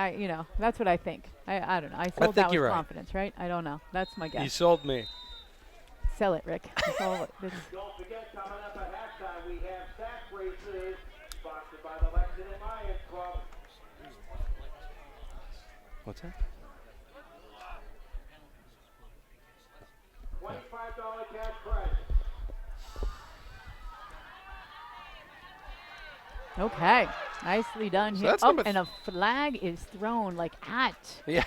That's what I think. I don't know. I sold think that with you're right. confidence, right? I don't know. That's my guess. You sold me. Sell it, Rick. Don't forget, coming up at halftime, we have sack races sponsored by the Lexington Lions Club. What's that? $25 cash prize. Okay. Nicely done So here. that's number And a flag is thrown at Yeah.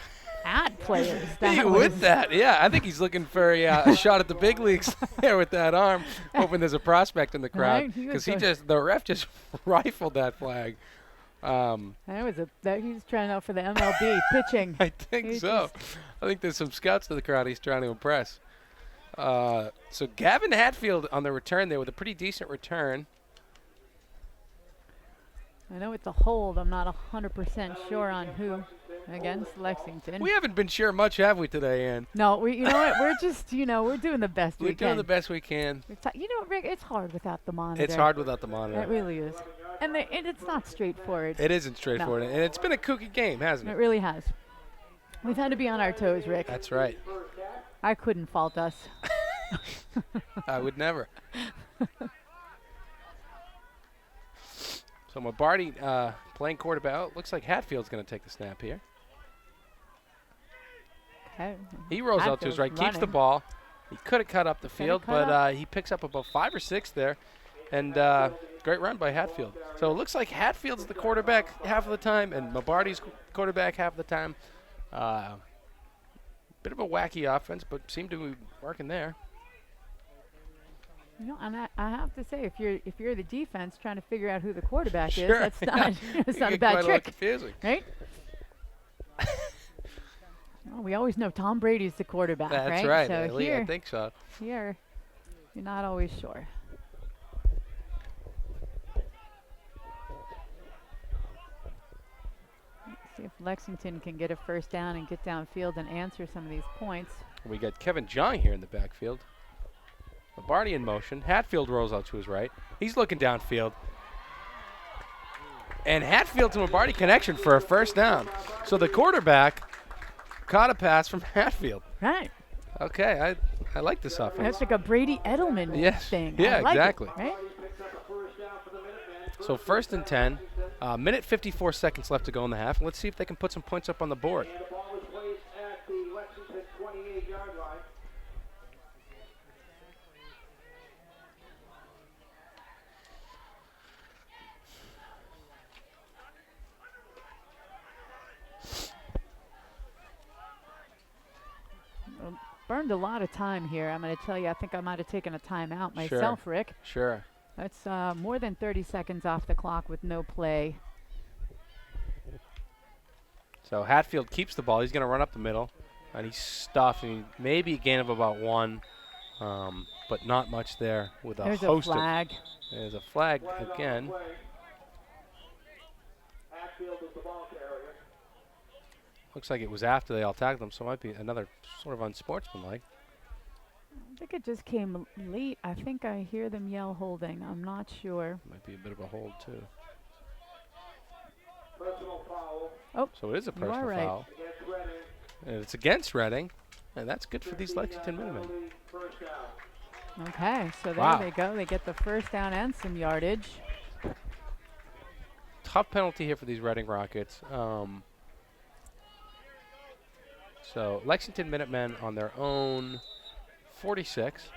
players. He That with was- that. Yeah, I think he's looking for a shot at the big leagues there with that arm, hoping there's a prospect in the crowd. Right, he was Because the ref just rifled that flag. He's trying out for the MLB pitching. I think He so. I think there's some scouts to the crowd he's trying to impress. So Gavin Hatfield on the return there with a pretty decent return. I know it's a hold. I'm not 100% sure on who against Lexington. We haven't been sure much, have we, today, Ann? No, you know what? We're just, we're doing the best we We're can. doing the best we can. You know what, Rick? It's hard without the monitor. It's hard without the monitor. It really is. And it's not straightforward. It isn't straightforward. And it's been a kooky game, hasn't It it? really has. We've had to be on our toes, Rick. That's right. I couldn't fault us. I would never. So Mabarty playing quarterback. Looks like Hatfield's going to take the snap here. Okay. He rolls out to his right, Hatfield's keeps the running. ball. He could have cut up the field, cut but he picks up about 5 or 6 there. And great run by Hatfield. So it looks like Hatfield's the quarterback half of the time and Mabarty's quarterback half of the time. Bit of a wacky offense, but seemed to be working there. And I have to say, if you're the defense trying to figure out who the quarterback Sure, is, that's yeah. not that's It not a get bad quite trick, confusing. right? Well, we always know Tom Brady's the quarterback, That's right? right. So At least here, I think so. you're not always sure. See if Lexington can get a first down and get downfield and answer some of these points. We got Kevin Jong here in the backfield. Barty in motion. Hatfield rolls out to his right. He's looking downfield. And Hatfield to Mabarty connection for a first down. So the quarterback caught a pass from Hatfield. Right. Okay, I like this offense. That's like a Brady Edelman thing. Yeah, I like exactly. It, right? So 1st and 10. Minute 54 seconds left to go in the half. Let's see if they can put some points up on the board. And the ball is placed at the Lexington 28-yard line. Burned a lot of time here. I'm going to tell you, I think I might have taken a timeout myself, Rick. Sure. That's more than 30 seconds off the clock with no play. So Hatfield keeps the ball. He's going to run up the middle. And he's stuffed. And maybe a gain of about 1, but not much there with a There's host a flag. There's a flag again. Hatfield is the ball carrier. Looks like it was after they all tackled him, so it might be another sort of unsportsmanlike. I think it just came late. I think I hear them yell holding. I'm not sure. Might be a bit of a hold, too. Personal foul Oh, So it is a you are personal right. foul. against Reading. And it's against Reading. And that's good for these Lexington Minutemen. First down. Okay, so there Wow. they go. They get the first down and some yardage. Tough penalty here for these Reading Rockets. So Lexington Minutemen on their own 46.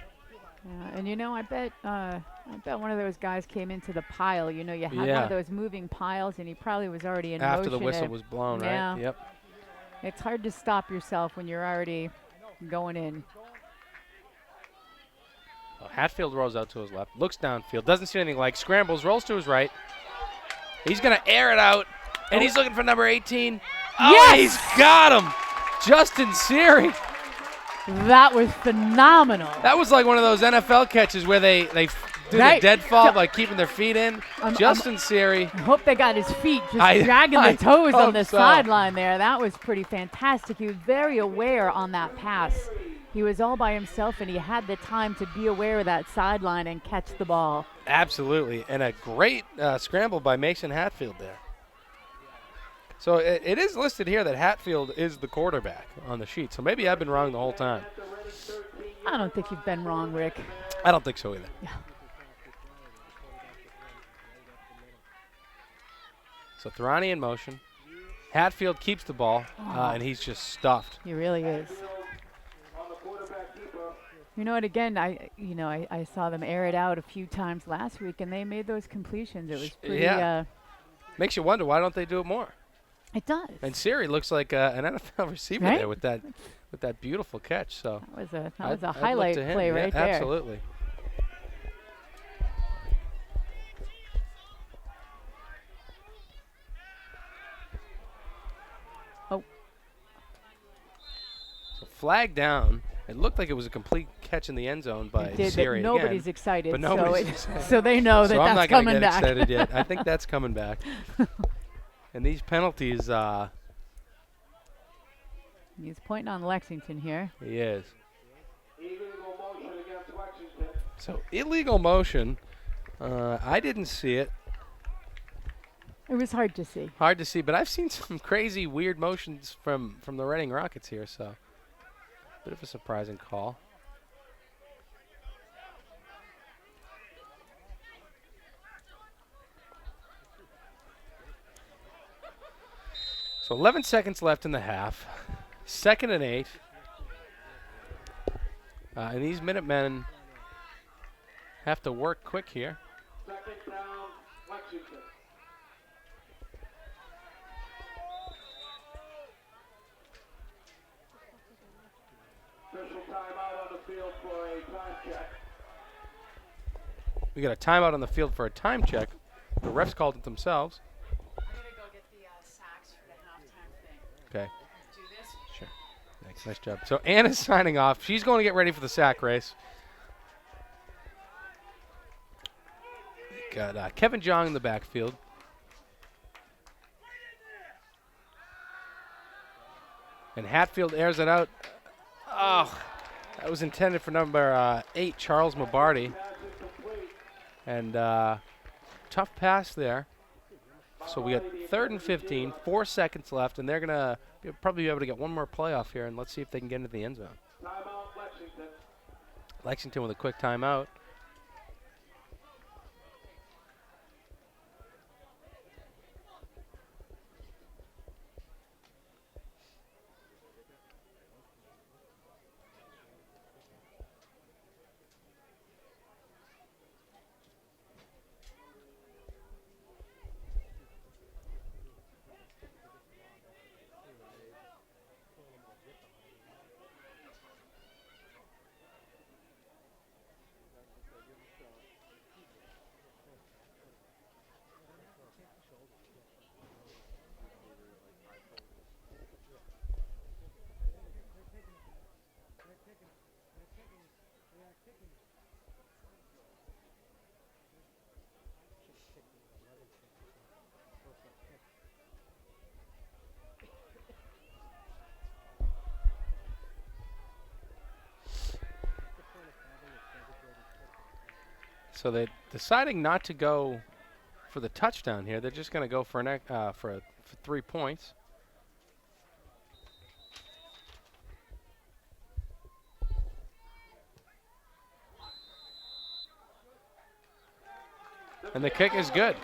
Yeah, and you know, I bet one of those guys came into the pile. You know, you had one Yeah. of those moving piles, and he probably was already in After motion. the whistle was blown, Yeah. right? Yep. It's hard to stop yourself when you're already going in. Hatfield rolls out to his left, looks downfield, doesn't see anything like, scrambles, rolls to his right. He's going to air it out, and he's looking for number 18. Oh, Yes! he's got him! Justin Seary. That was phenomenal. That was like one of those NFL catches where they do Right. the dead fall So- by keeping their feet in. I'm- Justin Seary. I hope they got his feet just I dragging the toes hope on the so. sideline there. That was pretty fantastic. He was very aware on that pass. He was all by himself, and he had the time to be aware of that sideline and catch the ball. Absolutely, and a great scramble by Mason Hatfield there. So it is listed here that Hatfield is the quarterback on the sheet. So maybe I've been wrong the whole time. I don't think you've been wrong, Rick. I don't think so either. Yeah. So Thrani in motion. Hatfield keeps the ball, and he's just stuffed. He really is. On the quarterback keeper. You know what? Again, I saw them air it out a few times last week, and they made those completions. It was pretty. Yeah. Makes you wonder, why don't they do it more? It does. And Seary looks like an NFL receiver Right? there with that beautiful catch. So That was a I'd look highlight to him. play Yeah, right there. Absolutely. Oh. So flag down. It looked like it was a complete catch in the end zone by It did, Seary but nobody's again. excited. But so, nobody's it- excited. so they know that So I'm that's not going to coming get back. excited yet. I think that's coming back. And these penalties, He's pointing on Lexington here. he is. Illegal motion against Lexington. So illegal motion. I didn't see it. It was hard to see. Hard to see, but I've seen some crazy, weird motions from the Reading Rockets here, so bit of a surprising call. So 11 seconds left in the half. 2nd and 8. And these Minutemen have to work quick here. Second down, Lexington. Official timeout on the field for a time check. We got a timeout on the field for a time check. The refs called it themselves. I'm going to go get the sacks for the halftime thing. Okay. Do this? Sure. Thanks. Nice job. So Anna's signing off. She's going to get ready for the sack race. Got Kevin Jong in the backfield. And Hatfield airs it out. Oh, that was intended for number 8, Charles Mabarty. And tough pass there. So we got 3rd and 15, 4 seconds left, and they're going to probably be able to get one more playoff here, and let's see if they can get into the end zone. Timeout, Lexington. Lexington with a quick timeout. So they're deciding not to go for the touchdown here. They're just going to go for for 3 points. And the kick is good.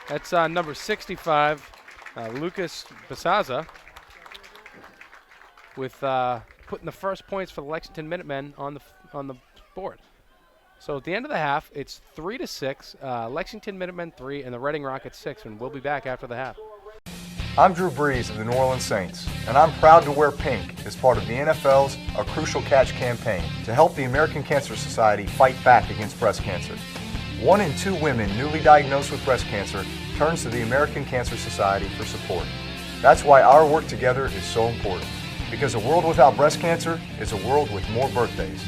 That's number 65, Lucas Basaza, with putting the first points for the Lexington Minutemen on the board. So at the end of the half, it's 3-6, Lexington Minutemen 3, and the Reading Rockets 6, and we'll be back after the half. I'm Drew Brees of the New Orleans Saints, and I'm proud to wear pink as part of the NFL's A Crucial Catch campaign to help the American Cancer Society fight back against breast cancer. 1 in 2 women newly diagnosed with breast cancer turns to the American Cancer Society for support. That's why our work together is so important, because a world without breast cancer is a world with more birthdays.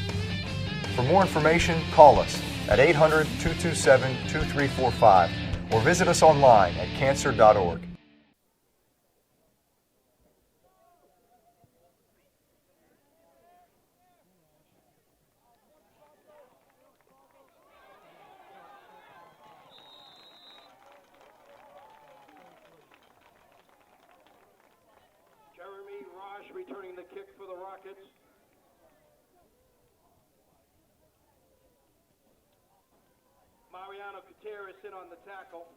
For more information, call us at 800-227-2345 or visit us online at cancer.org. Jeremy Rosh returning the kick for the Rockets. Mariano Gutierrez in on the tackle.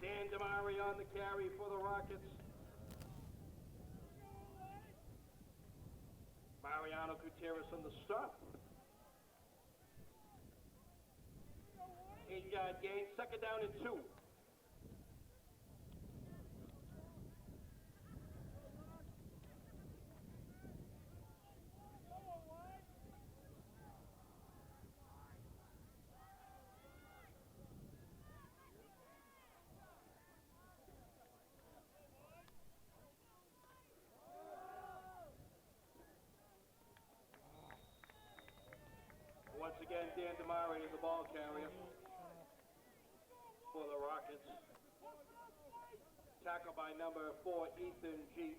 Dan Damari on the carry for the Rockets. Mariano Gutierrez on the stop. 8-yard gain, 2nd down and 2. Once again, Dan Damari is the ball carrier for the Rockets. Tackle by number 4, Ethan G.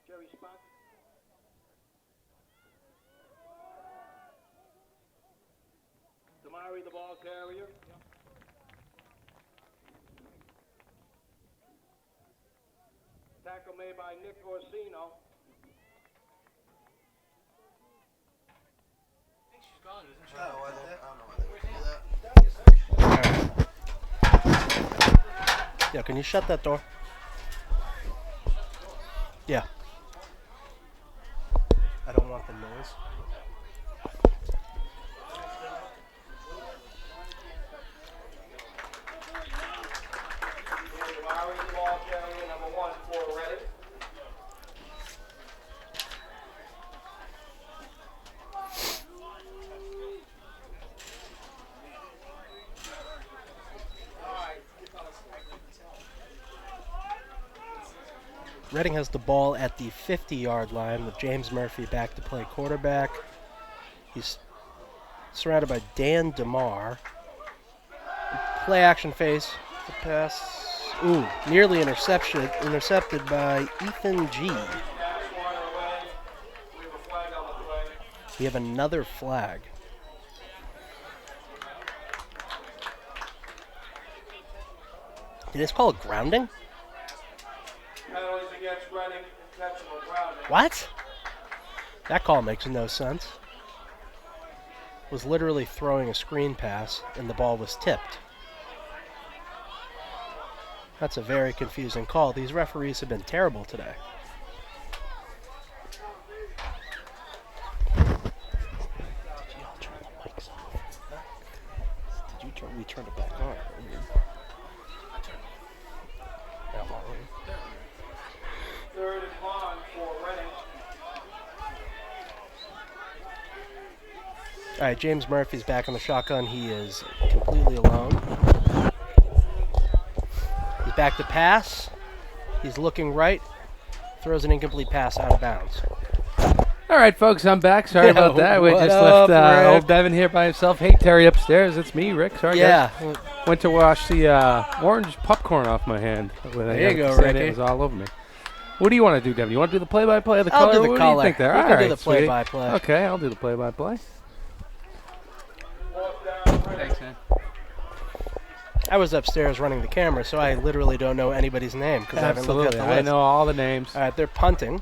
Jerry Spock. Damari, the ball carrier. Tackle made by Nick Orsino. Yeah, can you shut that door? Yeah. I don't want the noise. Reading has the ball at the 50-yard line with James Murphy back to play quarterback. He's surrounded by Dan DeMar. Play action face. The pass. Ooh, nearly intercepted by Ethan G. We have another flag. Did this call it grounding? Penalties against running, intentional grounding. What? That call makes no sense. Was literally throwing a screen pass and the ball was tipped. That's a very confusing call. These referees have been terrible today. Did you all turn the mics off? Did you turn? We turned it back on. Third and long for Reading. All right, James Murphy's back on the shotgun. He is completely alone. He's back to pass. He's looking right. Throws an incomplete pass out of bounds. All right, folks, I'm back. Sorry about that. We What just up, left Rick? old Devin here by himself. Hey, Terry upstairs. It's me, Rick. Sorry, Yeah. guys. Went to wash the orange popcorn off my hand. When There you go, Ricky. Ricky. It was all over me. What do you want to do, Devin? You want to do the play-by-play of the I'll color? do the What color. do you think there? You All can do right, the sweetie. play-by-play. Okay, I'll do the play-by-play. Thanks, man. I was upstairs running the camera, so I literally don't know anybody's name because I haven't looked Absolutely. at the I list. know all the names. All right, they're punting.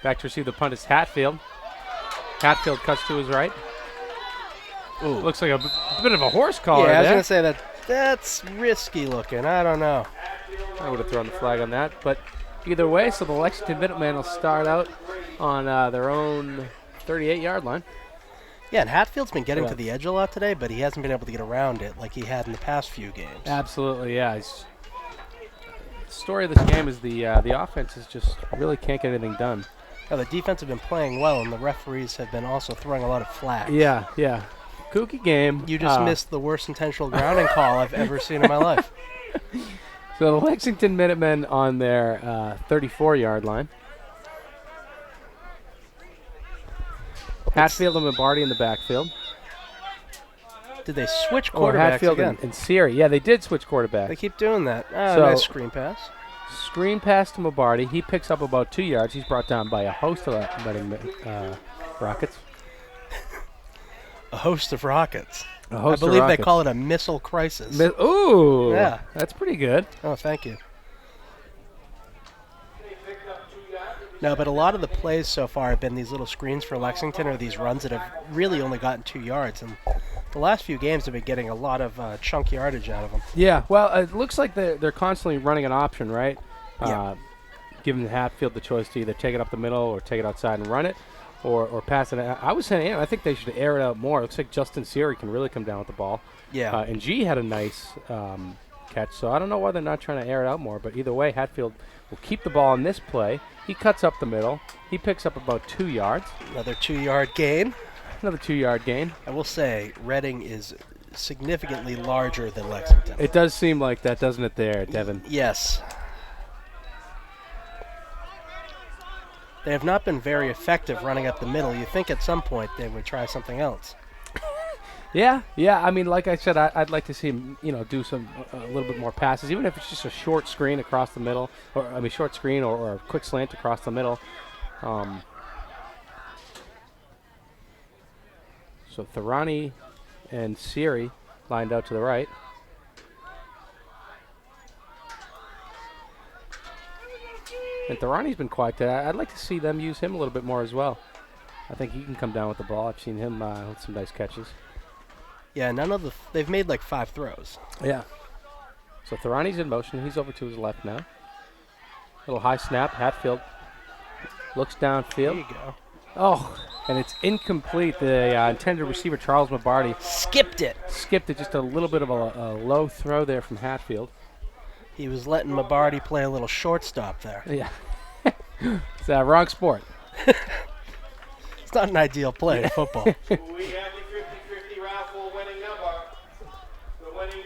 Back to receive the punt is Hatfield. Hatfield cuts to his right. Ooh. Looks like a bit of a horse collar Yeah, I was there. going to say that's risky looking. I don't know. I would have thrown the flag on that. But either way, so the Lexington Minutemen will start out on their own 38-yard line. Yeah, and Hatfield's been getting Yeah. to the edge a lot today, but he hasn't been able to get around it like he had in the past few games. Absolutely, yeah. The story of this game is the offense is just really can't get anything done. Now, the defense have been playing well, and the referees have been also throwing a lot of flags. Yeah, yeah. Kooky game. You just missed the worst intentional grounding call I've ever seen in my life. So the Lexington Minutemen on their 34-yard line. Hatfield and Lombardi in the backfield. Did they switch Or quarterbacks Hatfield again? and Siri. Yeah, they did switch quarterbacks. They keep doing that. Ah, So- nice screen pass. Screen pass to Lombardi. He picks up about 2 yards. He's brought down by a host of Rockets. A host of rockets. A I host of believe they Rockets. call it a missile crisis. Ooh. Yeah. That's pretty good. Oh, thank you. No, but a lot of the plays so far have been these little screens for Lexington or these runs that have really only gotten 2 yards. And the last few games have been getting a lot of chunk yardage out of them. Yeah. Well, it looks like they're constantly running an option, right? Yeah. Giving Hatfield the choice to either take it up the middle or take it outside and run it, or pass it. I was saying, I think they should air it out more. It looks like Justin Siri can really come down with the ball. Yeah. And G had a nice catch, so I don't know why they're not trying to air it out more. But either way, Hatfield will keep the ball in this play. He cuts up the middle. He picks up about 2 yards. Another 2-yard gain. Another 2-yard gain. I will say, Reading is significantly larger than Lexington. It does seem like that, doesn't it there, Devin? Yes. They have not been very effective running up the middle. You think at some point they would try something else. Yeah. I mean, like I said, I'd like to see him, do some a little bit more passes, even if it's just a short screen across the middle, short screen or a quick slant across the middle. So Tharani and Siri lined out to the right. And Tharani's been quiet today. I'd like to see them use him a little bit more as well. I think he can come down with the ball. I've seen him with some nice catches. Yeah, they've made like 5 throws. Yeah. So Thorani's in motion. He's over to his left now. Little high snap. Hatfield looks downfield. There you go. Oh, and it's incomplete. The intended receiver, Charles Mabardi, Skipped it. skipped it. Just a little bit of a low throw there from Hatfield. He was letting Mabardi play a little shortstop there. Yeah. It's a wrong sport. It's not an ideal play in football. We have the 50-50 raffle winning number. The winning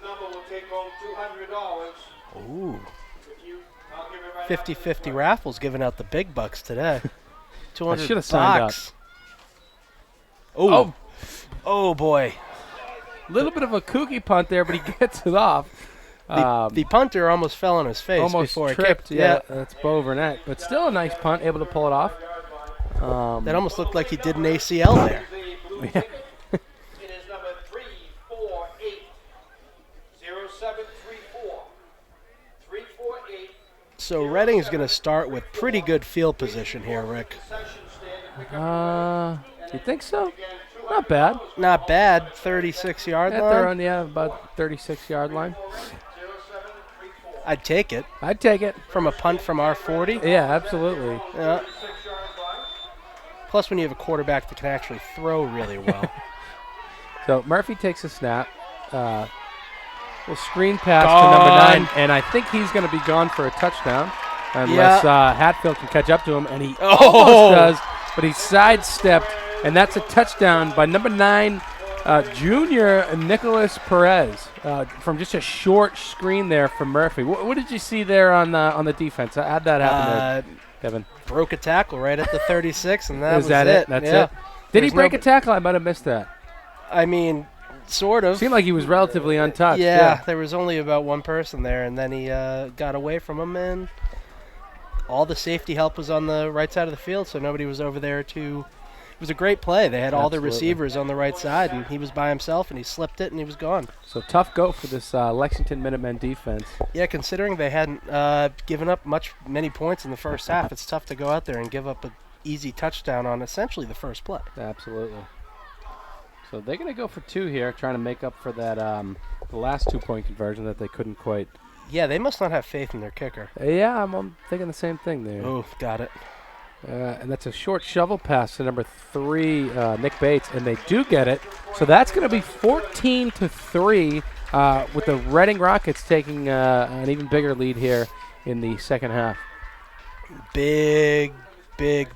number will take home $200. Ooh. If you, I'll give it right 50-50 raffles giving out the big bucks today. 200 should've signed up. Oh. Oh, boy. Little bit of a kooky punt there, but he gets it off. The punter almost fell on his face Almost before tripped. it kicked. That's Bo Burnett. But still a nice punt, able to pull it off. That almost looked like he did an ACL there. Yeah. It is number 348 0734 348. So Reading's going to start with pretty good field position here, Rick. You think so? Not bad. Not bad, 36-yard Yeah, they're line. on about 36-yard line. I'd take it I'd take it. from a punt from our 40. Yeah, absolutely. Yeah. Plus, when you have a quarterback that can actually throw really well. So Murphy takes a snap. Will screen pass to number 9, and I think he's going to be gone for a touchdown unless Hatfield can catch up to him, and he almost does, but he sidestepped, and that's a touchdown by number 9, junior Nicholas Perez, from just a short screen there from Murphy. What did you see there on the defense? How'd that happen there, Kevin? Broke a tackle right at the 36, and that was Is that it? That's yeah. it? Did he There's break a tackle? I might have missed that. I mean, sort of. Seemed like he was relatively untouched. Yeah, there was only about one person there, and then he got away from him, and all the safety help was on the right side of the field, so nobody was over there to. It was a great play. They had all the Absolutely. receivers on the right side, and he was by himself, and he slipped it, and he was gone. So tough go for this Lexington Minutemen defense. Yeah, considering they hadn't given up many points in the first half, it's tough to go out there and give up an easy touchdown on essentially the first play. Absolutely. So they're going to go for 2 here, trying to make up for that the last 2-point conversion that they couldn't quite. Yeah, they must not have faith in their kicker. Yeah, I'm thinking the same thing there. Oh, got it. And that's a short shovel pass to number 3, Nick Bates, and they do get it. So that's going to be 14-3, with the Reading Rockets taking an even bigger lead here in the second half. Big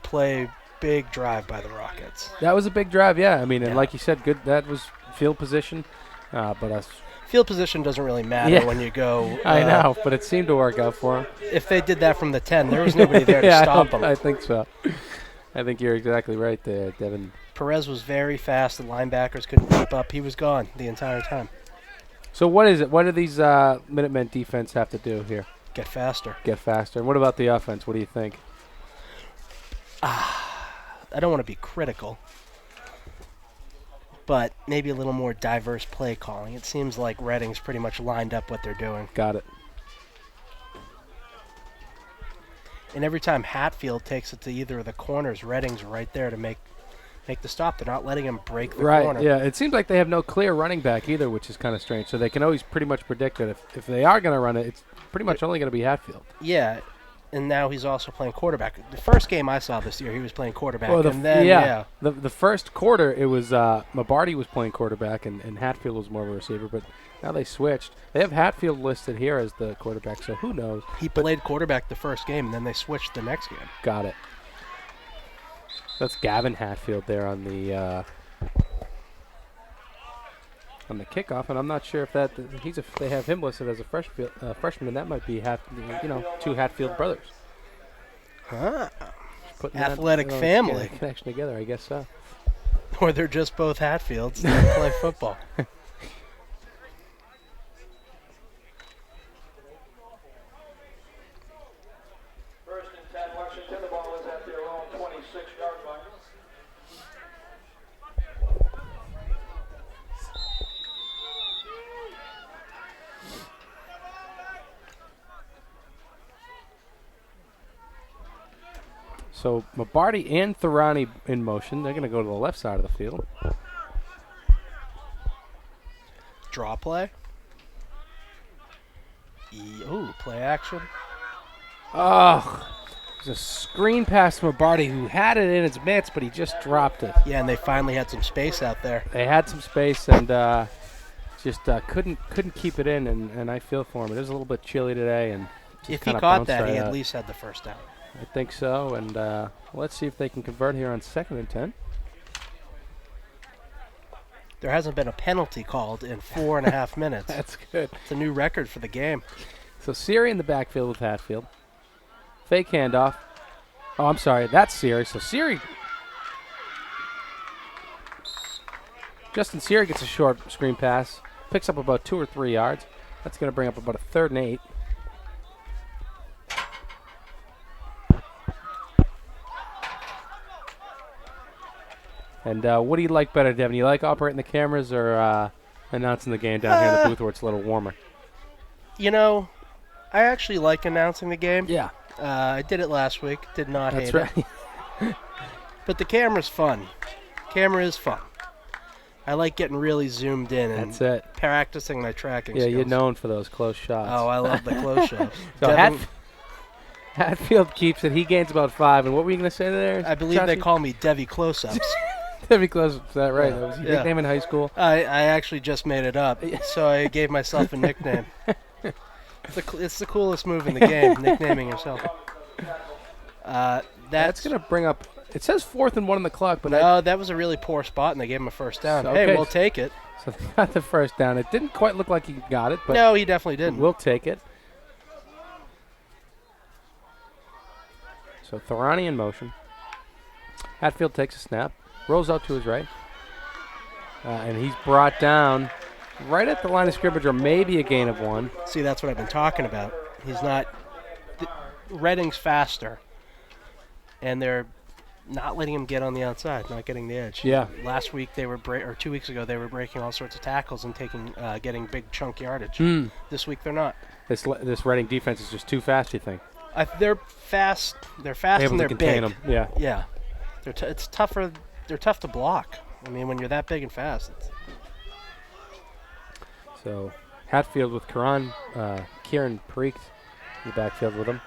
play, big drive by the Rockets. That was a big drive, yeah. I mean, and Yeah. like you said, good. That was field position, but us. Field position doesn't really matter Yeah. when you go. I know, but it seemed to work out for him. If they did that from the 10, there was nobody there to Yeah, stop them. I think so. I think you're exactly right there, Devin. Perez was very fast. The linebackers couldn't keep up. He was gone the entire time. So what is it? What do these Minutemen defense have to do here? Get faster. Get faster. And what about the offense? What do you think? I don't want to be critical, but maybe a little more diverse play calling. It seems like Reading's pretty much lined up what they're doing. Got it. And every time Hatfield takes it to either of the corners, Reading's right there to make the stop. They're not letting him break the Right, corner. yeah. It seems like they have no clear running back either, which is kind of strange. So they can always pretty much predict that if they are going to run it, it's pretty much only going to be Hatfield. Yeah, and now he's also playing quarterback. The first game I saw this year, he was playing quarterback. Well, and then, The first quarter, it was Mabardi was playing quarterback and Hatfield was more of a receiver, but now they switched. They have Hatfield listed here as the quarterback, so who knows? he played quarterback the first game, and then they switched the next game. Got it. That's Gavin Hatfield there on the kickoff, and I'm not sure if they have him listed as a freshman, and that might be 2 Hatfield brothers. Huh. Putting Athletic that, family. connection together, I guess so. Or they're just both Hatfields that play football. First and 10, Washington. The ball is at their own 26-yard line. So Mabardi and Thorani in motion. They're going to go to the left side of the field. Draw play. Ooh, play action. Oh, it was a screen pass from Barty who had it in his mitts, but he just dropped it. Yeah, and they finally had some space out there. They had some space and just couldn't keep it in, and I feel for him. It was a little bit chilly today, and If he caught that, he at least had the first down. I think so, and let's see if they can convert here on 2nd and 10. There hasn't been a penalty called in 4.5 minutes. That's good. It's a new record for the game. So Siri in the backfield with Hatfield. Fake handoff. Oh, I'm sorry. That's Siri. So Siri. Justin Siri gets a short screen pass. Picks up about 2 or 3 yards. That's going to bring up about a 3rd and 8. And what do you like better, Devin? You like operating the cameras or announcing the game down here in the booth where it's a little warmer? You know, I actually like announcing the game. Yeah. I did it last week. Did not hate That's right. it. But the camera's fun. Camera is fun. I like getting really zoomed in and That's it. practicing my tracking Yeah, skills. you're known for those close shots. Oh, I love the close shots. So Devin, Hatfield keeps it. He gains about 5. And what were you going to say there? I believe they Chachi? call me Devi Close-Ups. Debbie Close, is that right? Yeah. That was your Yeah. nickname in high school? I actually just made it up, so I gave myself a nickname. It's the coolest move in the game, nicknaming yourself. That's going to bring up. It says 4th and 1 on the clock, but No, that was a really poor spot, and they gave him a first down. Okay. Hey, we'll take it. so they got the first down. It didn't quite look like he got it, but No, he definitely didn't. we'll take it. So Thorani in motion. Hatfield takes a snap, rolls out to his right, and he's brought down right at the line of scrimmage, or maybe a gain of 1. See, that's what I've been talking about. He's not. Redding's faster, and they're not letting him get on the outside, not getting the edge. Yeah. Last week they were or 2 weeks ago they were breaking all sorts of tackles and getting big chunk yardage. This week they're not. This Reading defense is just too fast, you think? They're fast. They're fast Able and to they're contain big. them, yeah. Yeah. It's tougher. They're tough to block. I mean, when you're that big and fast. So Hatfield with Kieran Preekt in the backfield with him.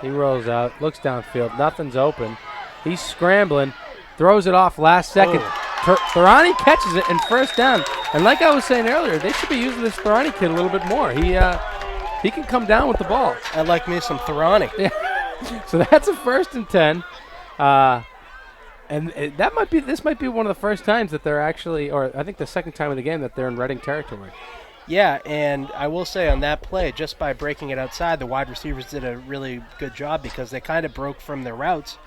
He rolls out, looks downfield, nothing's open. He's scrambling, throws it off last second. Thorani catches it and first down. And like I was saying earlier, they should be using this Thorani kid a little bit more. He can come down with the ball. I like me some Thorani. Yeah. So that's a 1st and 10. This might be one of the first times that they're actually, or I think the 2nd time of the game that they're in Reading territory. Yeah, and I will say on that play, just by breaking it outside, the wide receivers did a really good job because they kind of broke from their routes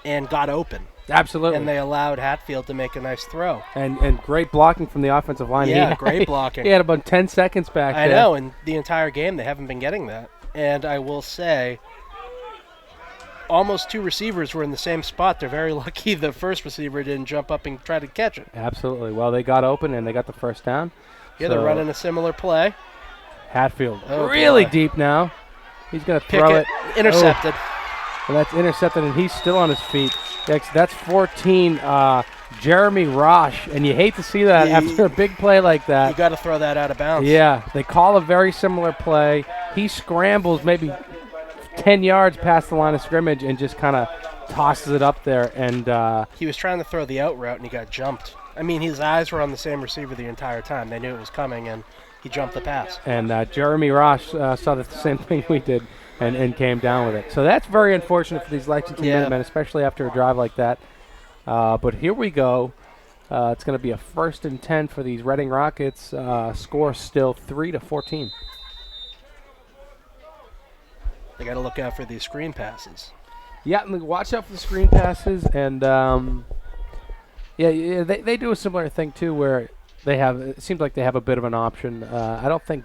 and got open. Absolutely. And they allowed Hatfield to make a nice throw. And great blocking from the offensive line. Yeah, great blocking. He had about 10 seconds back there. I know, and the entire game they haven't been getting that. And I will say, almost 2 receivers were in the same spot. They're very lucky the first receiver didn't jump up and try to catch it. Absolutely. Well, they got open and they got the first down. Yeah, they're running a similar play. Hatfield Oh, really boy. deep now. He's going to throw it. Intercepted. And that's intercepted, and he's still on his feet. That's 14, Jeremy Rosh, and you hate to see that after a big play like that. You got to throw that out of bounds. Yeah, they call a very similar play. He scrambles maybe 10 yards past the line of scrimmage and just kind of tosses it up there. And he was trying to throw the out route, and he got jumped. I mean, his eyes were on the same receiver the entire time. They knew it was coming, and he jumped the pass. And Jeremy Rosh saw the same thing we did and came down with it. So that's very unfortunate for these Lexington Minutemen, especially after a drive like that. But here we go. It's going to be a 1st and 10 for these Reading Rockets. Score still 3-14. They got to look out for these screen passes. Yeah, and watch out for the screen passes. And, they do a similar thing, too, where it seems like they have a bit of an option. I don't think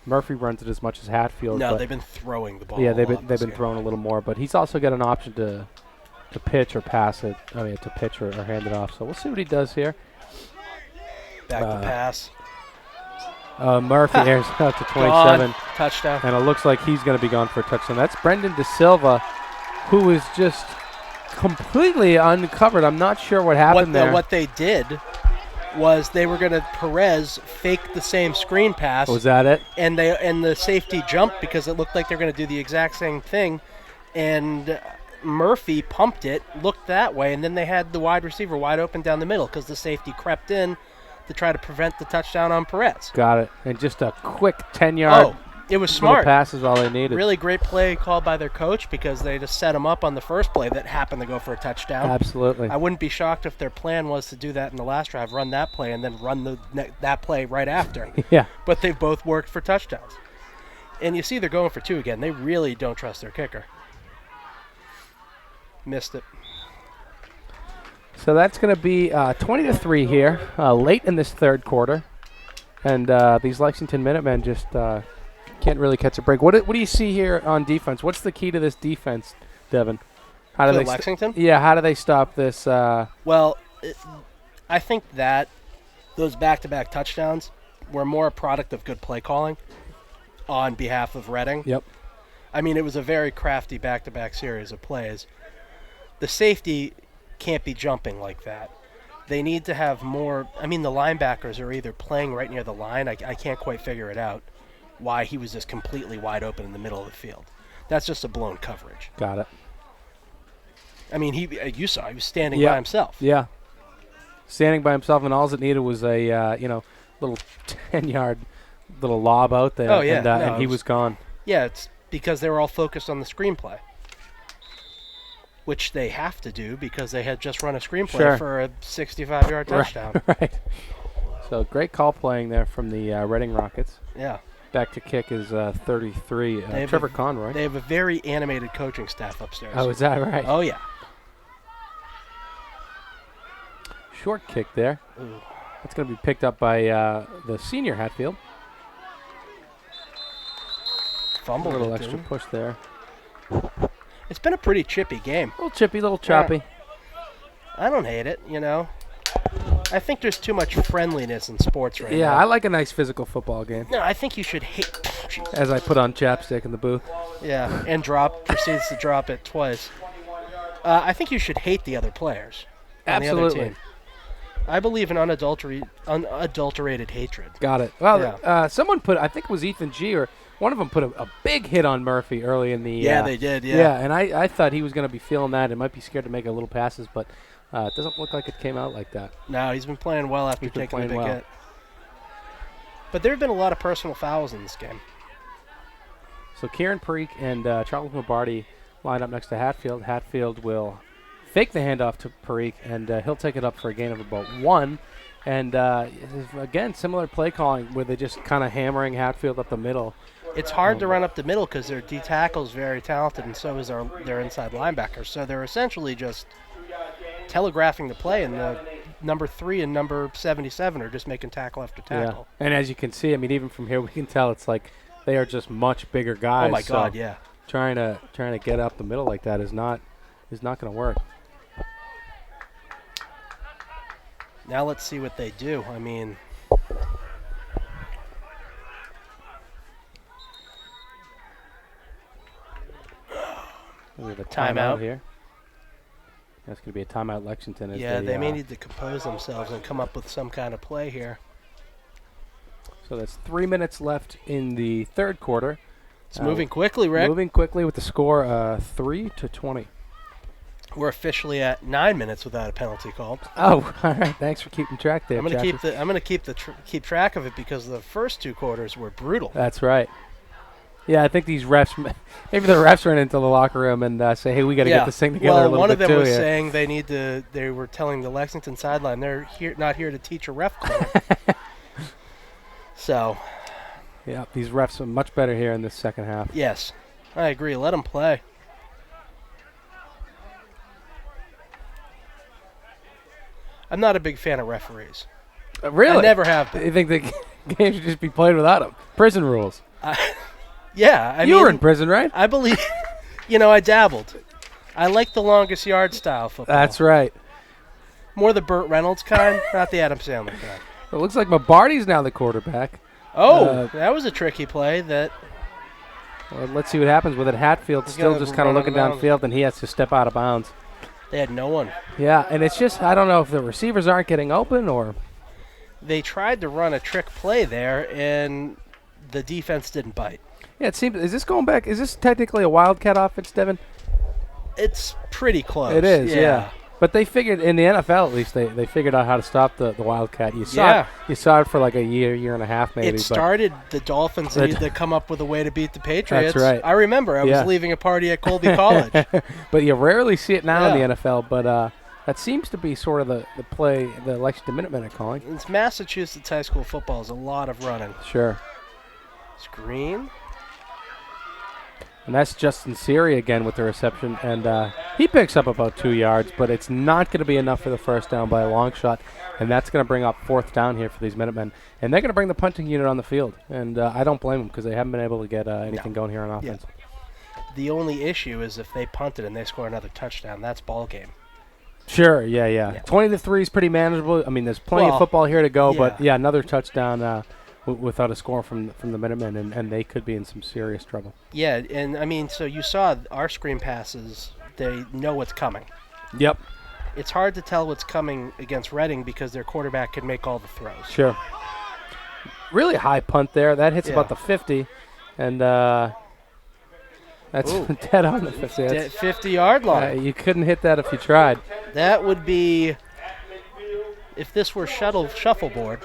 Murphy runs it as much as Hatfield. No, they've been throwing the ball. Yeah, they've been throwing a little more, but he's also got an option to pitch or pass it. I mean, to pitch or hand it off. So we'll see what he does here. Back to pass. Murphy airs out to 27. Gone. Touchdown. And it looks like he's going to be gone for a touchdown. That's Brendan De Silva, who is just completely uncovered. I'm not sure what happened there. What they did was they were going to Perez fake the same screen pass. Was that it? And the safety jumped because it looked like they're going to do the exact same thing. And Murphy pumped it, looked that way, and then they had the wide receiver wide open down the middle because the safety crept in to try to prevent the touchdown on Perez. Got it. And just a quick 10-yard it was smart. pass is all they needed. Really great play called by their coach because they just set him up on the first play that happened to go for a touchdown. Absolutely. I wouldn't be shocked if their plan was to do that in the last drive, run that play, and then run that play right after. Yeah. But they've both worked for touchdowns. And you see they're going for 2 again. They really don't trust their kicker. Missed it. So that's going to be 20-3 here, late in this third quarter. And these Lexington Minutemen just can't really catch a break. What do you see here on defense? What's the key to this defense, Devin? How do For they Lexington? Yeah, how do they stop this? Well, I think that those back-to-back touchdowns were more a product of good play calling on behalf of Reading. Yep. I mean, it was a very crafty back-to-back series of plays. The safety can't be jumping like that. They need to have more. I mean, the linebackers are either playing right near the line. I can't quite figure it out why he was just completely wide open in the middle of the field. That's just a blown coverage. Got it. I mean, you saw he was standing by himself. Yeah. Standing by himself, and all it needed was a little 10-yard little lob out there. Oh, yeah. And he was gone. Yeah, it's because they were all focused on the screenplay, which they have to do because they had just run a screenplay for a 65-yard touchdown. Right. So great call playing there from the Reading Rockets. Yeah. Back to kick is 33. Trevor Conroy. They have a very animated coaching staff upstairs. Oh, is that right? Oh, yeah. Short kick there. Ooh. That's going to be picked up by the senior Hatfield. Fumble. A little extra push there. It's been a pretty chippy game. A little chippy, a little choppy. Yeah. I don't hate it, I think there's too much friendliness in sports right now. Yeah, I like a nice physical football game. No, I think you should hate. As I put on chapstick in the booth. Yeah, and proceeds to drop it twice. I think you should hate the other players. Absolutely. On the other team. I believe in unadulterated hatred. Got it. Well, someone put, I think it was Ethan G, or one of them put a big hit on Murphy early in the. Yeah, they did. Yeah. Yeah, and I thought he was going to be feeling that and might be scared to make a little passes, but it doesn't look like it came out like that. No, he's been playing well after taking a big hit. But there have been a lot of personal fouls in this game. So Kieran Parikh and Charles Mabarty line up next to Hatfield. Hatfield will fake the handoff to Parikh, and he'll take it up for a gain of about 1. And again, similar play calling where they're just kind of hammering Hatfield up the middle. It's hard to run up the middle because their D tackle is very talented, and so is their inside linebacker. So they're essentially just telegraphing the play, and the number 3 and number 77 are just making tackle after tackle. Yeah. And as you can see, I mean, even from here, we can tell it's like they are just much bigger guys. Oh my God, yeah. Trying to get up the middle like that is not going to work. Now let's see what they do. I mean, we have a timeout here. That's going to be a timeout, Lexington. Yeah, they may need to compose themselves and come up with some kind of play here. So that's 3 minutes left in the third quarter. It's moving quickly, Rick. Moving quickly with the score 3-20. We're officially at 9 minutes without a penalty called. Oh, all right. Thanks for keeping track there. I'm going to keep track of it because the first 2 quarters were brutal. That's right. Yeah, I think these refs, maybe the refs ran into the locker room and say, "Hey, we got to get this thing together a little bit too." Well, one of them was saying they were telling the Lexington sideline they're not here to teach a ref call. So. Yeah, these refs are much better here in this second half. Yes, I agree. Let them play. I'm not a big fan of referees. Really? I never have been. You think the game should just be played without them? Prison rules. Yeah. You were in prison, right? I believe, I dabbled. I like the longest yard style football. That's right. More the Burt Reynolds kind, not the Adam Sandler kind. It looks like Mabarty's now the quarterback. Oh, that was a tricky play. Well, let's see what happens with it. Hatfield still just kind of looking downfield, and he has to step out of bounds. They had no one. Yeah, and it's just, I don't know if the receivers aren't getting open or. they tried to run a trick play there, and the defense didn't bite. Yeah, it seems. Is this going back? Is this technically a Wildcat offense, Devin? It's pretty close. It is, yeah. But they figured, in the NFL at least, they figured out how to stop the Wildcat. You saw it for like a year and a half maybe. It started the Dolphins needed to come up with a way to beat the Patriots. That's right. I remember. I was leaving a party at Colby College. But you rarely see it now in the NFL. But that seems to be sort of the play the Lexington Minutemen are calling. It's Massachusetts high school football is a lot of running. Sure. Screen. And that's Justin Siri again with the reception. And he picks up about 2 yards, but it's not going to be enough for the first down by a long shot. And that's going to bring up fourth down here for these Minutemen. And they're going to bring the punting unit on the field. And I don't blame them because they haven't been able to get anything going here on offense. Yeah. The only issue is if they punt it and they score another touchdown, that's ball game. Sure, yeah. 20-3 is pretty manageable. I mean, there's plenty of football here to go. But, another touchdown without a score from the Minutemen, and they could be in some serious trouble. Yeah, and I mean, so you saw our screen passes, they know what's coming. Yep. It's hard to tell what's coming against Reading because their quarterback can make all the throws. Sure. Really high punt there. That hits about the 50, and that's dead on the 50. 50-yard line. You couldn't hit that if you tried. That would be, if this were shuffleboard.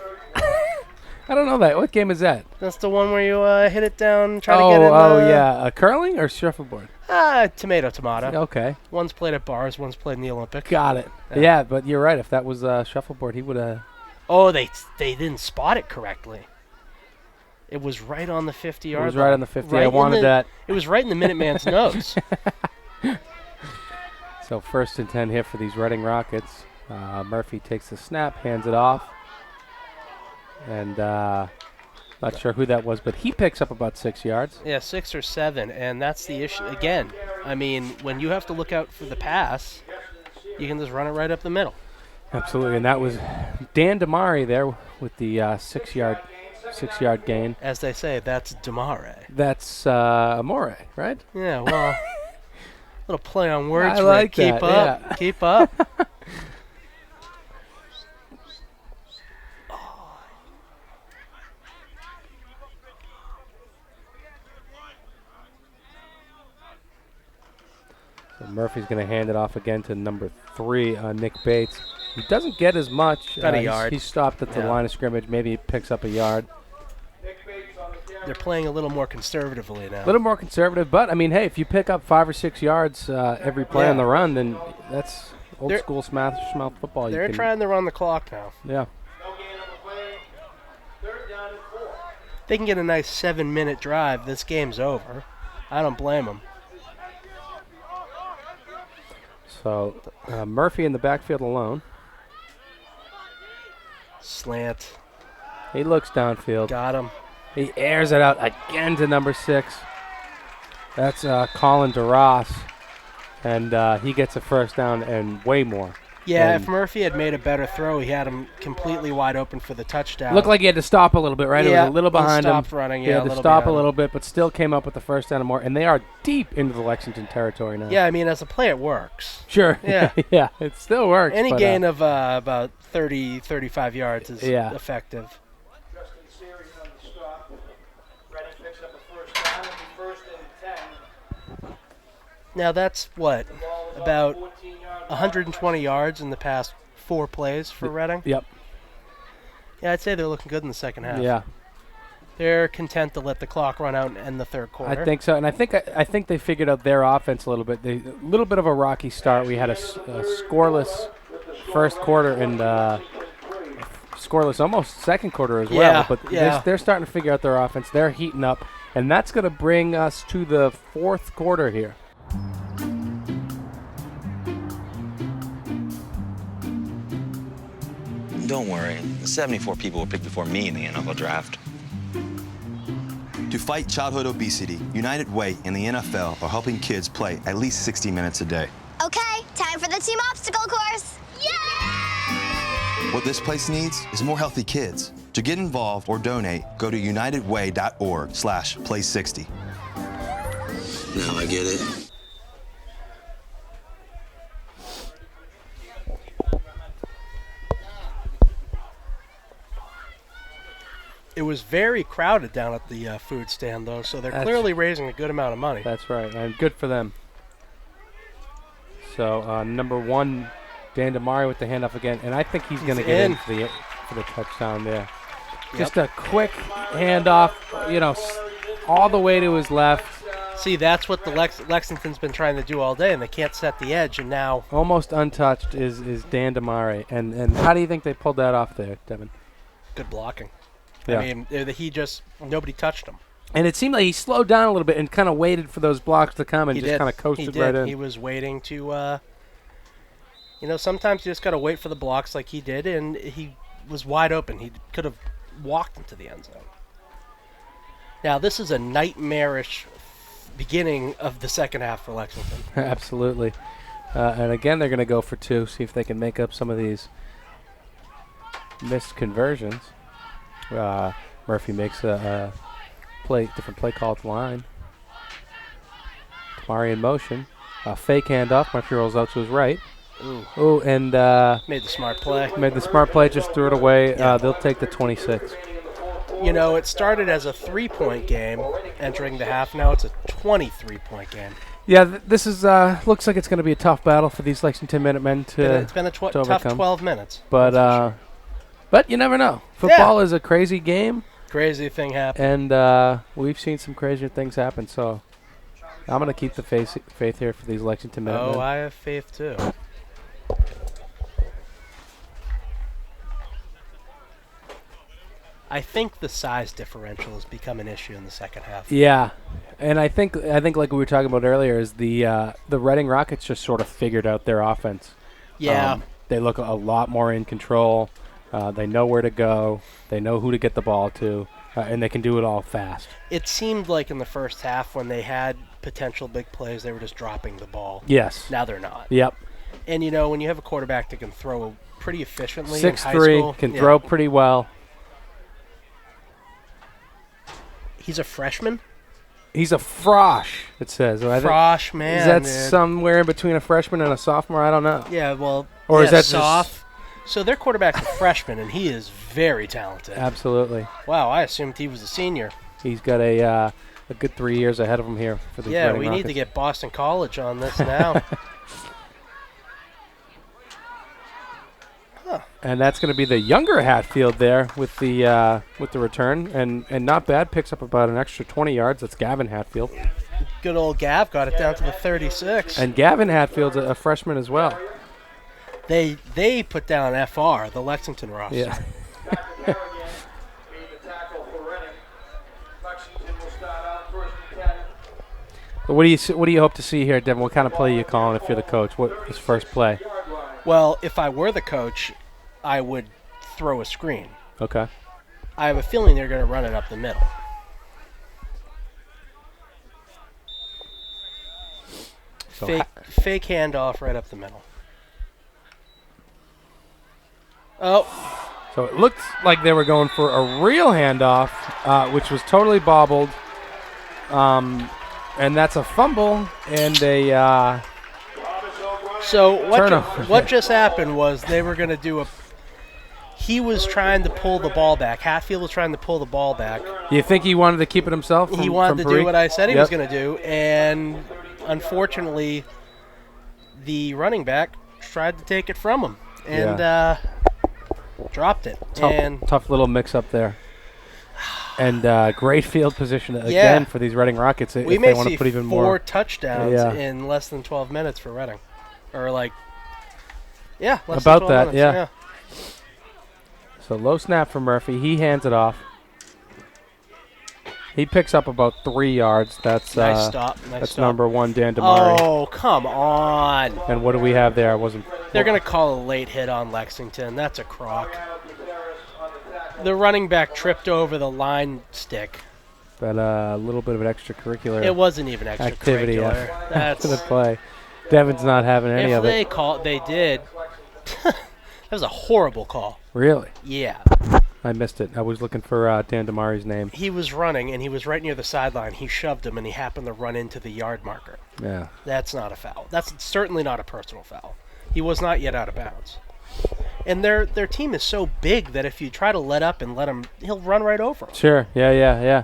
I don't know that. What game is that? That's the one where you hit it down, try to get it. Yeah. Curling or shuffleboard? Tomato. Okay. One's played at bars, one's played in the Olympics. Got it. Yeah, but you're right. If that was shuffleboard, he would have. Oh, they didn't spot it correctly. It was right on the 50-yard line. It was right on the 50. I wanted that. It was right in the Minuteman's nose. So 1st and 10 here for these Reading Rockets. Murphy takes the snap, hands it off. And not sure who that was, but he picks up about 6 yards. Yeah, 6 or 7, and that's the issue. Again, I mean, when you have to look out for the pass, you can just run it right up the middle. Absolutely, and that was Dan Damari there with the 6-yard gain. As they say, that's Damare. That's Amore, right? Yeah, well, little play on words. I like Keep that, up. yeah. Keep up. Murphy's going to hand it off again to number 3, Nick Bates. He doesn't get as much. Got a yard. He stopped at the line of scrimmage. Maybe he picks up a yard. They're playing a little more conservatively now. A little more conservative, but, I mean, hey, if you pick up 5 or 6 yards every play on the run, then that's old-school smash mouth football. They're trying to run the clock now. Yeah. They can get a nice 7-minute drive. This game's over. I don't blame them. So, Murphy in the backfield alone. Slant. He looks downfield. Got him. He airs it out again to number 6. That's Colin DeRoss. And he gets a first down and way more. Yeah, if Murphy had made a better throw, he had him completely wide open for the touchdown. Looked like he had to stop a little bit, right? Yeah, it was a little behind him. Stopped running, He had to a stop a little bit, but still came up with the first down and more. And they are deep into the Lexington territory now. Yeah, I mean, as a play, it works. Sure. Yeah. Yeah, it still works. Any gain of about 30, 35 yards is effective. Justin Siri on the stop. Reading picks up a first down. It'll be 1st and 10. Now, that's what? About 120 yards in the past 4 plays for Reading? Yep. Yeah, I'd say they're looking good in the second half. Yeah. They're content to let the clock run out and end the third quarter. I think so, and I think they figured out their offense a little bit. A little bit of a rocky start. We had a scoreless first quarter and scoreless almost second quarter as well. But they're starting to figure out their offense. They're heating up, and that's going to bring us to the fourth quarter here. Don't worry, 74 people were picked before me in the NFL draft. To fight childhood obesity, United Way and the NFL are helping kids play at least 60 minutes a day. Okay, time for the team obstacle course. Yay! What this place needs is more healthy kids. To get involved or donate, go to unitedway.org/play60. Now I get it. It was very crowded down at the food stand, though, so they're clearly raising a good amount of money. That's right, and good for them. So number 1, Dan DeMario with the handoff again, and I think he's going to get in for the touchdown there. Yep. Just a quick handoff, all the way to his left. See, that's what the Lexington's been trying to do all day, and they can't set the edge, and now... Almost untouched is Dan DeMario. And how do you think they pulled that off there, Devin? Good blocking. Yeah. I mean, nobody touched him. And it seemed like he slowed down a little bit and kind of waited for those blocks to come and just kind of coasted right in. He was waiting to, sometimes you just got to wait for the blocks like he did, and he was wide open. He could have walked into the end zone. Now, this is a nightmarish beginning of the second half for Lexington. Absolutely. And again, they're going to go for 2, see if they can make up some of these missed conversions. Murphy makes a different play call at the line. Tamari in motion. Fake handoff. Murphy rolls out to his right. Ooh, and made the smart play. Made the smart play, just threw it away. Yeah. They'll take the 26. It started as a 3-point game entering the half. Now it's a 23-point game. Yeah, this is looks like it's going to be a tough battle for these Lexington Minutemen to It's been a tough 12 minutes. But you never know. Football is a crazy game. Crazy thing happened. And we've seen some crazier things happen, so I'm going to keep the faith here for these Lexington Minutemen. Oh, I have faith too. I think the size differential has become an issue in the second half. Yeah, and I think like we were talking about earlier is the Reading Rockets just sort of figured out their offense. Yeah. They look a lot more in control. They know where to go. They know who to get the ball to, and they can do it all fast. It seemed like in the first half when they had potential big plays, they were just dropping the ball. Yes. Now they're not. Yep. And, when you have a quarterback that can throw pretty efficiently 6'3", in high school. can throw pretty well. He's a freshman? He's a frosh, it says. Frosh, man. Is that somewhere in between a freshman and a sophomore? I don't know. Yeah, well, or is that soft? So their quarterback's a freshman, and he is very talented. Absolutely. Wow, I assumed he was a senior. He's got a good 3 years ahead of him here for the Yeah, we need to get Boston College on this now. And that's going to be the younger Hatfield there with the return, and not bad. Picks up about an extra 20 yards. That's Gavin Hatfield. Good old Gav got it down to the 36. And Gavin Hatfield's a freshman as well. They put down FR, the Lexington roster. Yeah. What do you hope to see here, Devin? What kind of play are you calling if you're the coach? What is first play? Well, if I were the coach, I would throw a screen. Okay. I have a feeling they're going to run it up the middle. So fake handoff right up the middle. Oh. So it looked like they were going for a real handoff, which was totally bobbled. And that's a fumble and a So what just happened was they were going to do he was trying to pull the ball back. Hatfield was trying to pull the ball back. You think he wanted to keep it himself? He wanted to do what I said he was going to do, and unfortunately, the running back tried to take it from him and dropped it. Tough little mix-up there. And great field position again for these Reading Rockets if they want to put even more. 4 touchdowns in less than 12 minutes for Reading. Or less than 12 minutes, yeah. So low snap for Murphy. He hands it off. He picks up about 3 yards. That's nice stop. That's number 1, Dan DeMario. Oh, come on. And what do we have there? They're going to call a late hit on Lexington. That's a crock. The running back tripped over the line stick. But a little bit of an extracurricular. It wasn't even activity extracurricular. That's the play. Devin's not having any of it. They did. That was a horrible call. Really? Yeah. I missed it. I was looking for Dan DeMario's name. He was running, and he was right near the sideline. He shoved him, and he happened to run into the yard marker. Yeah. That's not a foul. That's certainly not a personal foul. He was not yet out of bounds. And their team is so big that if you try to let up and let him, he'll run right over him. Sure. Yeah,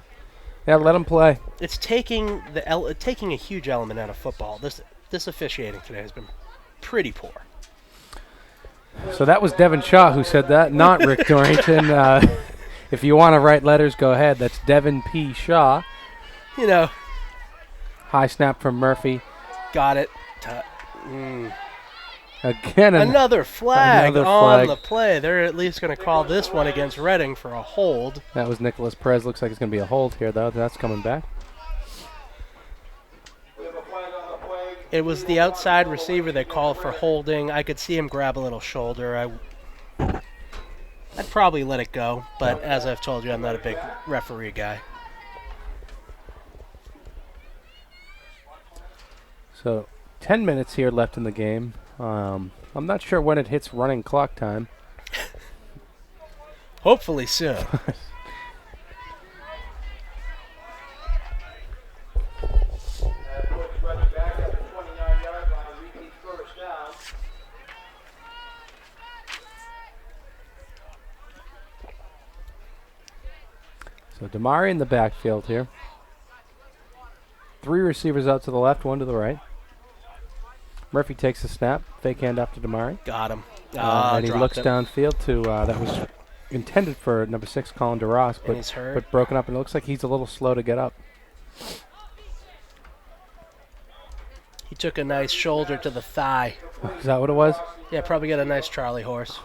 let him play. It's taking taking a huge element out of football. This officiating today has been pretty poor. So that was Devin Shaw who said that, not Rick Dorrington. If you want to write letters, go ahead. That's Devin P. Shaw. You know. High snap from Murphy. Got it. Again, another flag another on flag. the play. They're at least going to call this one against Reading for a hold. That was Nicholas Perez. Looks like it's going to be a hold here, though. That's coming back. It was the outside receiver they called for holding. I could see him grab a little shoulder. I'd probably let it go, but as I've told you, I'm not a big referee guy. So 10 minutes here left in the game. I'm not sure when it hits running clock time. Hopefully soon. So Damari in the backfield here. 3 receivers out to the left, 1 to the right. Murphy takes the snap, fake handoff to Damari. Got him. And he looks it. downfield to, that was intended for number 6, Colin DeRoss, And he's hurt. but broken up, and it looks like he's a little slow to get up. He took a nice shoulder to the thigh. Is that what it was? Yeah, probably got a nice Charlie horse.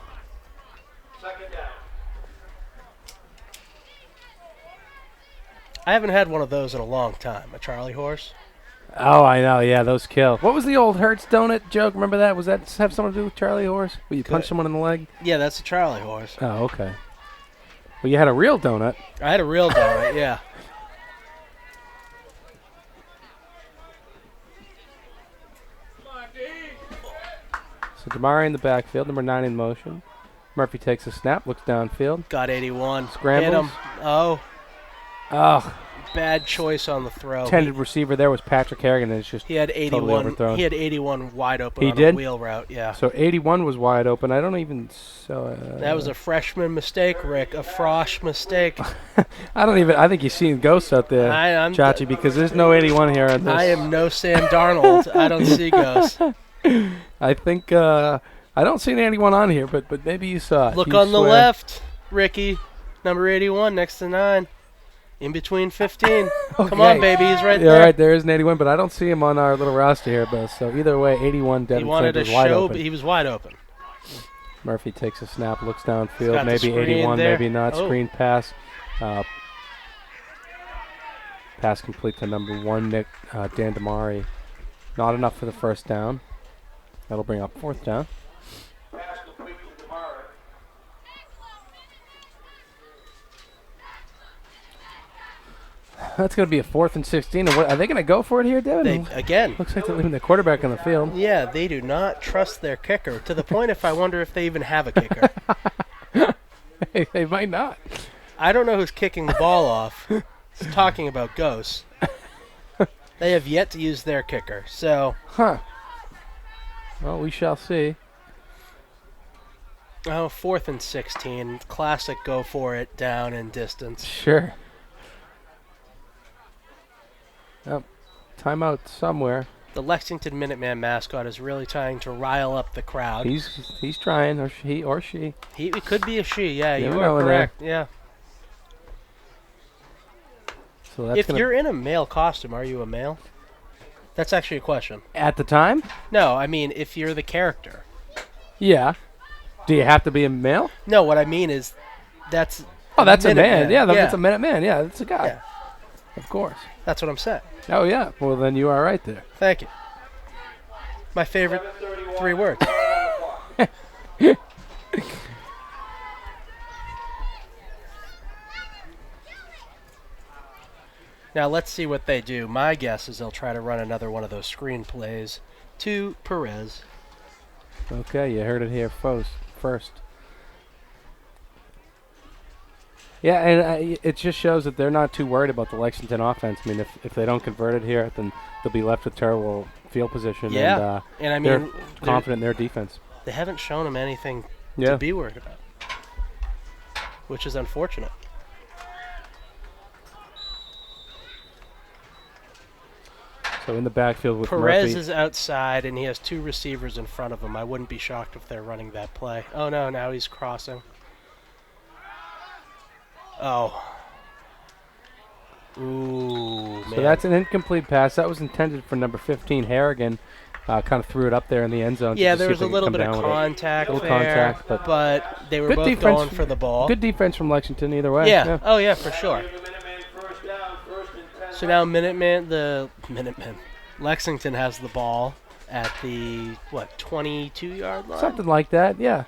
I haven't had one of those in a long time, a Charlie horse. Oh, I know. Yeah, those kill. What was the old Hertz donut joke? Remember that? Was that have something to do with Charlie horse? Where you punch someone in the leg? Yeah, that's a Charlie horse. Oh, okay. Well, you had a real donut. I had a real donut, yeah. So Damari in the backfield, number 9 in motion. Murphy takes a snap, looks downfield. Got 81. Scrambles. Hit him. Oh. Oh. Bad choice on the throw. Intended receiver there was Patrick Harrigan, and it's just He had totally 81. overthrown. He had 81 wide open He on did? a wheel route. Yeah. So 81 was wide open. I don't even. So That was a freshman mistake, Rick. A Frosh mistake. I think you've seen ghosts out there, I'm Chachi, because there's no 81 here. On this. I am no Sam Darnold. I don't see ghosts. I think I don't see an 81 on here, but maybe you saw it. Look You on the swear. left, Ricky. Number 81 next to 9. In between 15. Come on, baby. He's right there. All right, there is an 81, but I don't see him on our little roster here. But so either way, 81 He Devin wanted Flint to was wide show, open. but he was wide open. Murphy takes a snap, looks downfield, got the maybe screen 81, there. maybe not. Oh. Screen pass. Pass complete to number 1, Nick Dan Damari. Not enough for the first down. That'll bring up 4th down. That's going to be a 4th and 16. And are they going to go for it here, Devin? Again. Looks like they're leaving the quarterback on the field. Yeah, they do not trust their kicker to the point if I wonder if they even have a kicker. They might not. I don't know who's kicking the ball off. It's talking about ghosts. They have yet to use their kicker, so. Huh. Well, we shall see. Oh, 4th and 16. Classic go for it down and distance. Sure. Yep. Timeout somewhere. The Lexington Minuteman mascot is really trying to rile up the crowd. He's trying, or she. It could be a she, yeah, You you never are know in correct, yeah. So that's If you're in a male costume, are you a male? That's actually a question. at the time? No, I mean, if you're the character. Yeah. Do you have to be a male? No, what I mean is that's Oh, that's a man. Minuteman. Yeah, that's a Minuteman. Yeah, that's a guy. Yeah. Of course. That's what I'm saying. Oh, yeah. Well, then you are right there. Thank you. My favorite 3 words. Now let's see what they do. My guess is they'll try to run another one of those screen plays to Perez. Okay, you heard it here first. Yeah, and it just shows that they're not too worried about the Lexington offense. I mean, if they don't convert it here, then they'll be left with terrible field position. Yeah, and I mean, they're confident in their defense. They haven't shown them anything to be worried about, which is unfortunate. So in the backfield with Perez Murphy. is outside, and he has 2 receivers in front of him. I wouldn't be shocked if they're running that play. Oh, no, now he's crossing. Oh. Ooh, man. So that's an incomplete pass. That was intended for number 15, Harrigan. Kind of threw it up there in the end zone. Yeah, to there see was if a they little could bit come of down with it. contact Little there, contact, but they were good both defense going for the ball. Good defense from Lexington either way. Yeah. Oh, yeah, for sure. So now Minutemen. Lexington has the ball at the, 22-yard line? Something like that, yeah.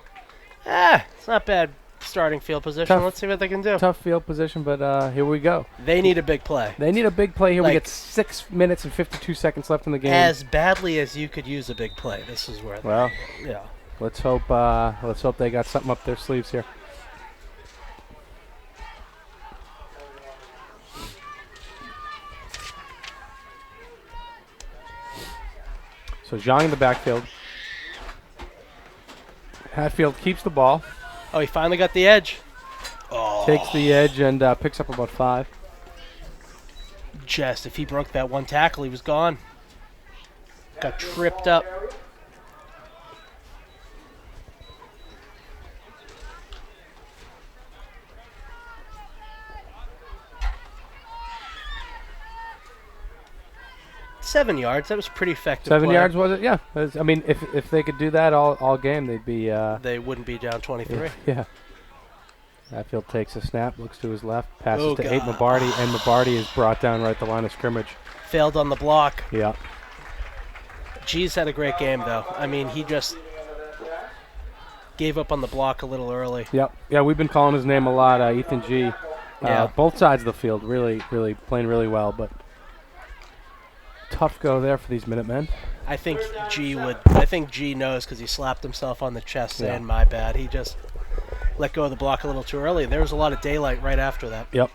It's not bad starting field position. Let's see what they can do. Tough field position, but here we go. They need a big play. They need a big play here. We Like- get 6 minutes and 52 seconds left in the game. As badly as you could use a big play, this is where. Well, Yeah. let's hope they got something up their sleeves here. So Zhang in the backfield. Hatfield keeps the ball, Oh, he finally got the edge. takes the edge, and picks up about 5. Just if he broke that one tackle, he was gone. Got tripped up. $7 yards. That was pretty effective. 7 play. yards was it? Yeah. I mean, if they could do that all game, they'd be. They wouldn't be down 23. Yeah. Hatfield takes a snap, looks to his left, passes Oh, to God. 8 Mabardi, and Mabardi is brought down right at the line of scrimmage. Failed on the block. Yeah. G's had a great game, though. I mean, he just gave up on the block a little early. Yep. Yeah, we've been calling his name a lot, Ethan G. Yeah. Both sides of the field really playing really well, but tough go there for these Minutemen. I think G knows because he slapped himself on the chest saying, Yeah. my bad. He just let go of the block a little too early. There was a lot of daylight right after that. Yep.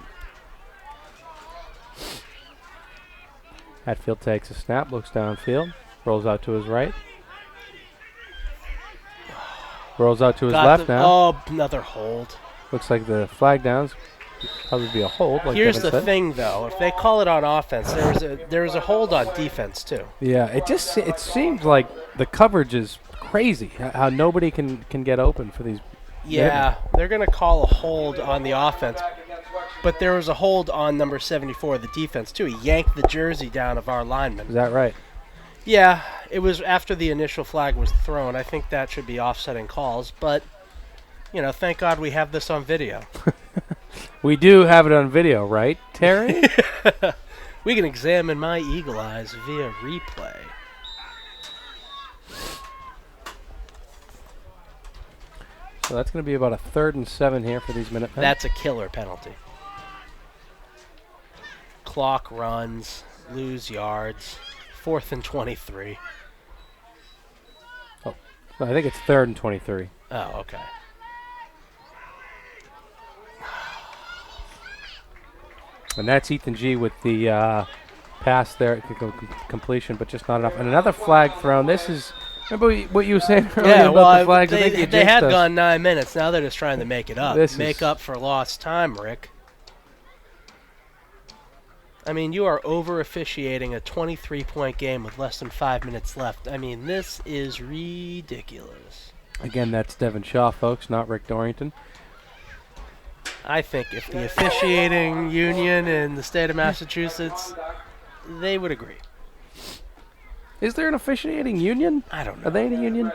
Hatfield takes a snap, looks downfield, rolls out to his right. Rolls out to his left now. Oh, another hold. Looks like the flag downs. Probably be a hold. Like Here's Devin the said. thing, though. If they call it on offense, there was a hold on defense, too. Yeah, it seems like the coverage is crazy. How nobody can get open for these. Yeah, they're going to call a hold on the offense. But there was a hold on number 74, the defense, too. He yanked the jersey down of our lineman. Is that right? Yeah, it was after the initial flag was thrown. I think that should be offsetting calls. But, thank God we have this on video. We do have it on video, right, Terry? We can examine my eagle eyes via replay. So that's going to be about a 3rd and 7 here for these Minutemen. That's a killer penalty. Clock runs, lose yards, 4th and 23. No, I think it's 3rd and 23. Oh, okay. And that's Ethan G with the pass there, completion, but just not enough. And another flag thrown. This is, remember what you were saying earlier about the flags? I think you they had jinxed us. gone 9 minutes. Now they're just trying to make it up. Make up for lost time, Rick. I mean, you are over-officiating a 23-point game with less than 5 minutes left. I mean, this is ridiculous. Again, that's Devin Shaw, folks, not Rick Dorrington. I think if the officiating union in the state of Massachusetts, they would agree. Is there an officiating union? I don't know. Are they in a union?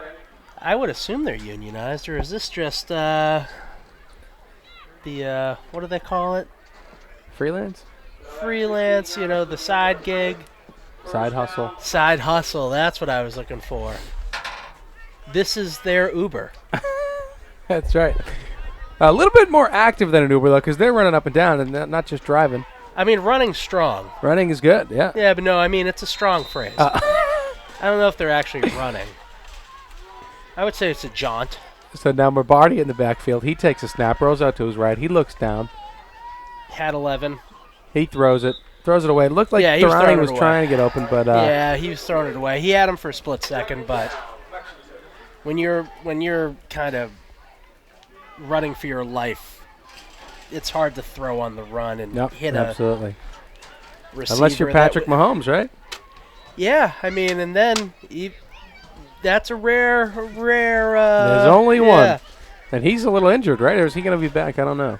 I would assume they're unionized, or is this just the what do they call it? Freelance? Freelance, the side gig. Side hustle. Side hustle, that's what I was looking for. This is their Uber. That's right. A little bit more active than an Uber, though, because they're running up and down and not just driving. I mean, running's strong. Running is good, yeah. Yeah, but no, I mean, it's a strong phrase. I don't know if they're actually running. I would say it's a jaunt. So now Mabardi in the backfield. He takes a snap, rolls out to his right. He looks down. Had 11. He throws it away. It looked like Durrani was trying to get open, but yeah, he was throwing it away. He had him for a split second, but when you're kind of running for your life. It's hard to throw on the run and Yep, hit absolutely. a receiver. Unless you're Patrick Mahomes, right? Yeah, I mean, and then that's a rare. There's only one. And he's a little injured, right? Or is he going to be back? I don't know.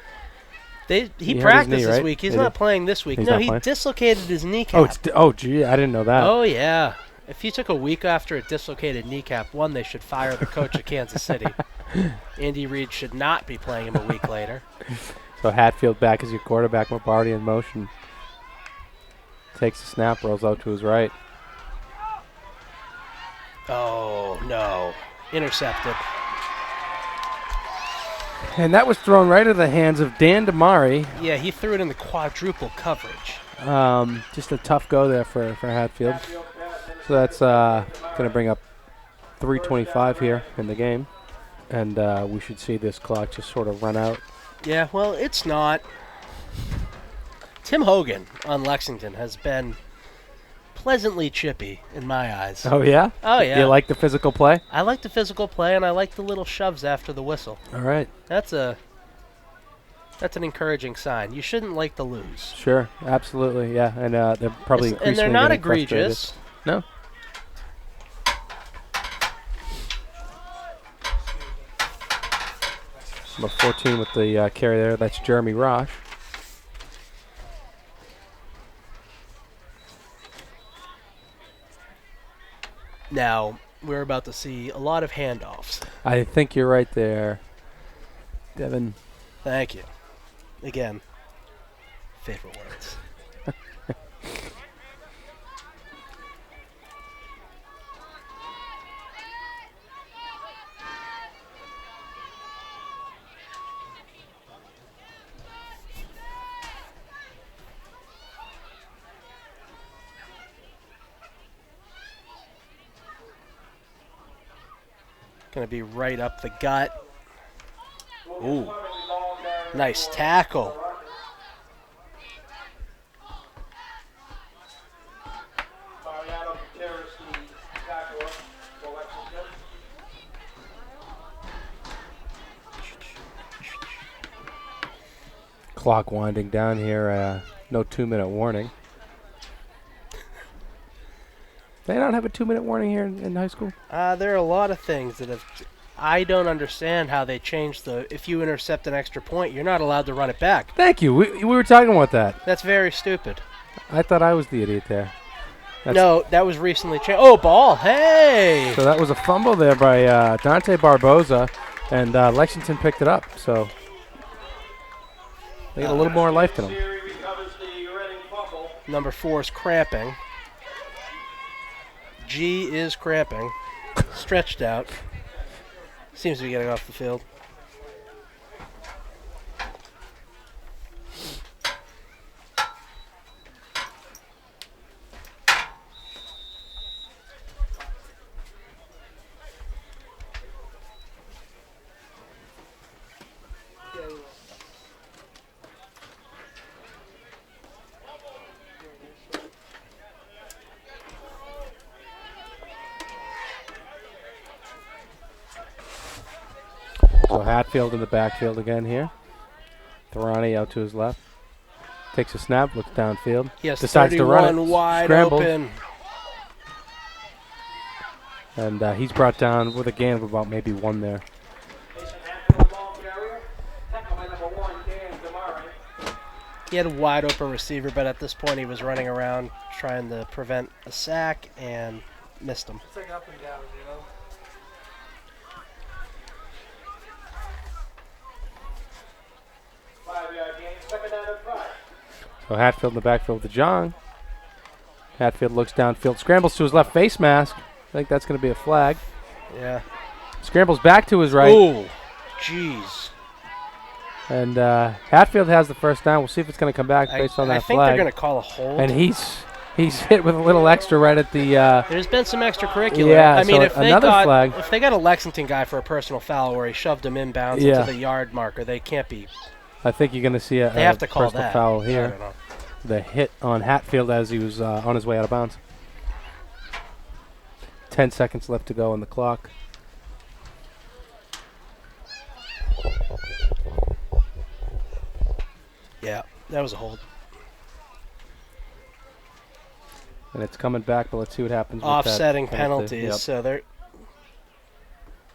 He hurt his practiced knee, this right? week. He's Did not he? playing this week. He's No, not he playing? dislocated his kneecap. Gee, I didn't know that. Oh, yeah. If you took a week after a dislocated kneecap, they should fire the coach of Kansas City. Andy Reid should not be playing him a week later. So Hatfield back as your quarterback. Lombardi in motion. Takes the snap, rolls out to his right. Oh, no. Intercepted. And that was thrown right into the hands of Dan Damari. Yeah, he threw it in the quadruple coverage. Just a tough go there for Hatfield. So that's going to bring up 3:25 here in the game. And we should see this clock just sort of run out. Yeah, well, it's not. Tim Hogan on Lexington has been pleasantly chippy in my eyes. Oh, yeah? Oh, yeah. You like the physical play? I like the physical play, and I like the little shoves after the whistle. All right. That's an encouraging sign. You shouldn't like to lose. Sure, absolutely, yeah. And they're probably And they're not getting egregious. frustrated. No. Number 14 with the carry there. That's Jeremy Rosh. Now, we're about to see a lot of handoffs. I think you're right there, Devin. Thank you. Again, favorite words. Going to be right up the gut. Ooh. Nice tackle. Clock winding down here. No 2-minute warning. They don't have a 2-minute warning here in high school? There are a lot of things that have... I don't understand how they changed if you intercept an extra point, you're not allowed to run it back. Thank you. We were talking about that. That's very stupid. I thought I was the idiot there. No, that was recently changed. Oh, ball. Hey! So that was a fumble there by Dante Barboza, and Lexington picked it up. So they get a little more life to them. Number 4 is cramping. G is cramping. Stretched out. Seems to be getting off the field. So Hatfield in the backfield again here. Thorani out to his left. Takes a snap, looks downfield. He has decides to run it. wide Scrambles. open. And he's brought down with a gain of about maybe 1 there. He had a wide open receiver, but at this point he was running around trying to prevent a sack and missed him. It's like up and down, you know? So Hatfield in the backfield with the John. Hatfield looks downfield, scrambles to his left face mask. I think that's going to be a flag. Yeah. Scrambles back to his right. Ooh, jeez. And Hatfield has the first down. We'll see if it's going to come back based on that I think flag. they're going to call a hold. And he's hit with a little extra right at the. There's been some extracurricular. Yeah, I mean, so if they another got flag. if they got a Lexington guy for a personal foul where he shoved him inbounds into the yard marker, they can't be. I think you're going to see a They have to call personal that. foul I here. don't know. The hit on Hatfield as he was on his way out of bounds. 10 seconds left to go on the clock. Yeah, that was a hold. And it's coming back, but let's see what happens with Offsetting that penalty. penalties, Yep. so they're...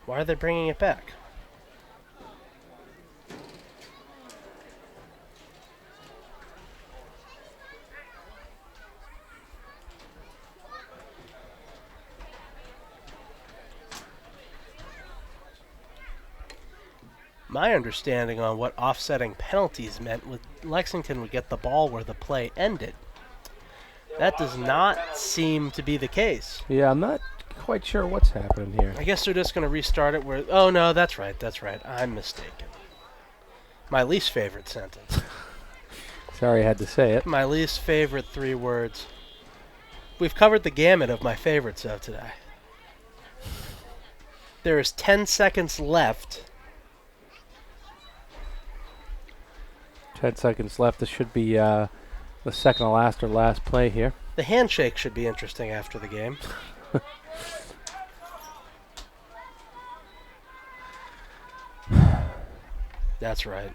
Why are they bringing it back? My understanding on what offsetting penalties meant was Lexington would get the ball where the play ended. That does not seem to be the case. Yeah, I'm not quite sure what's happening here. I guess they're just going to restart it where... Oh, no, that's right. I'm mistaken. My least favorite sentence. Sorry I had to say it. My least favorite 3 words. We've covered the gamut of my favorites of today. There is 10 seconds left. 10 seconds left. This should be the second to last or last play here. The handshake should be interesting after the game. That's right.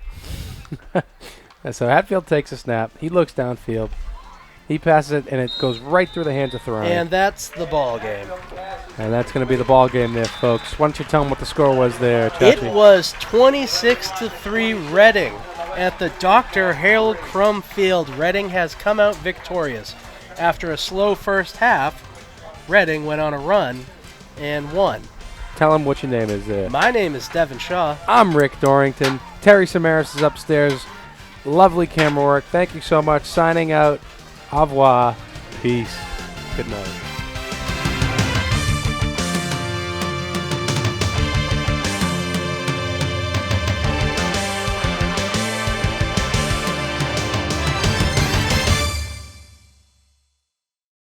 And so Hatfield takes a snap. He looks downfield. He passes it, and it goes right through the hands of Thoreau. And that's the ball game. And that's going to be the ball game there, folks. Why don't you tell them what the score was there, Chachi? It was 26-3 Reading at the Dr. Harold Crum Field. Reading has come out victorious. After a slow first half, Reading went on a run and won. Tell them what your name is there. My name is Devin Shaw. I'm Rick Dorrington. Terry Samaras is upstairs. Lovely camera work. Thank you so much. Signing out. Au revoir. Peace. Good night.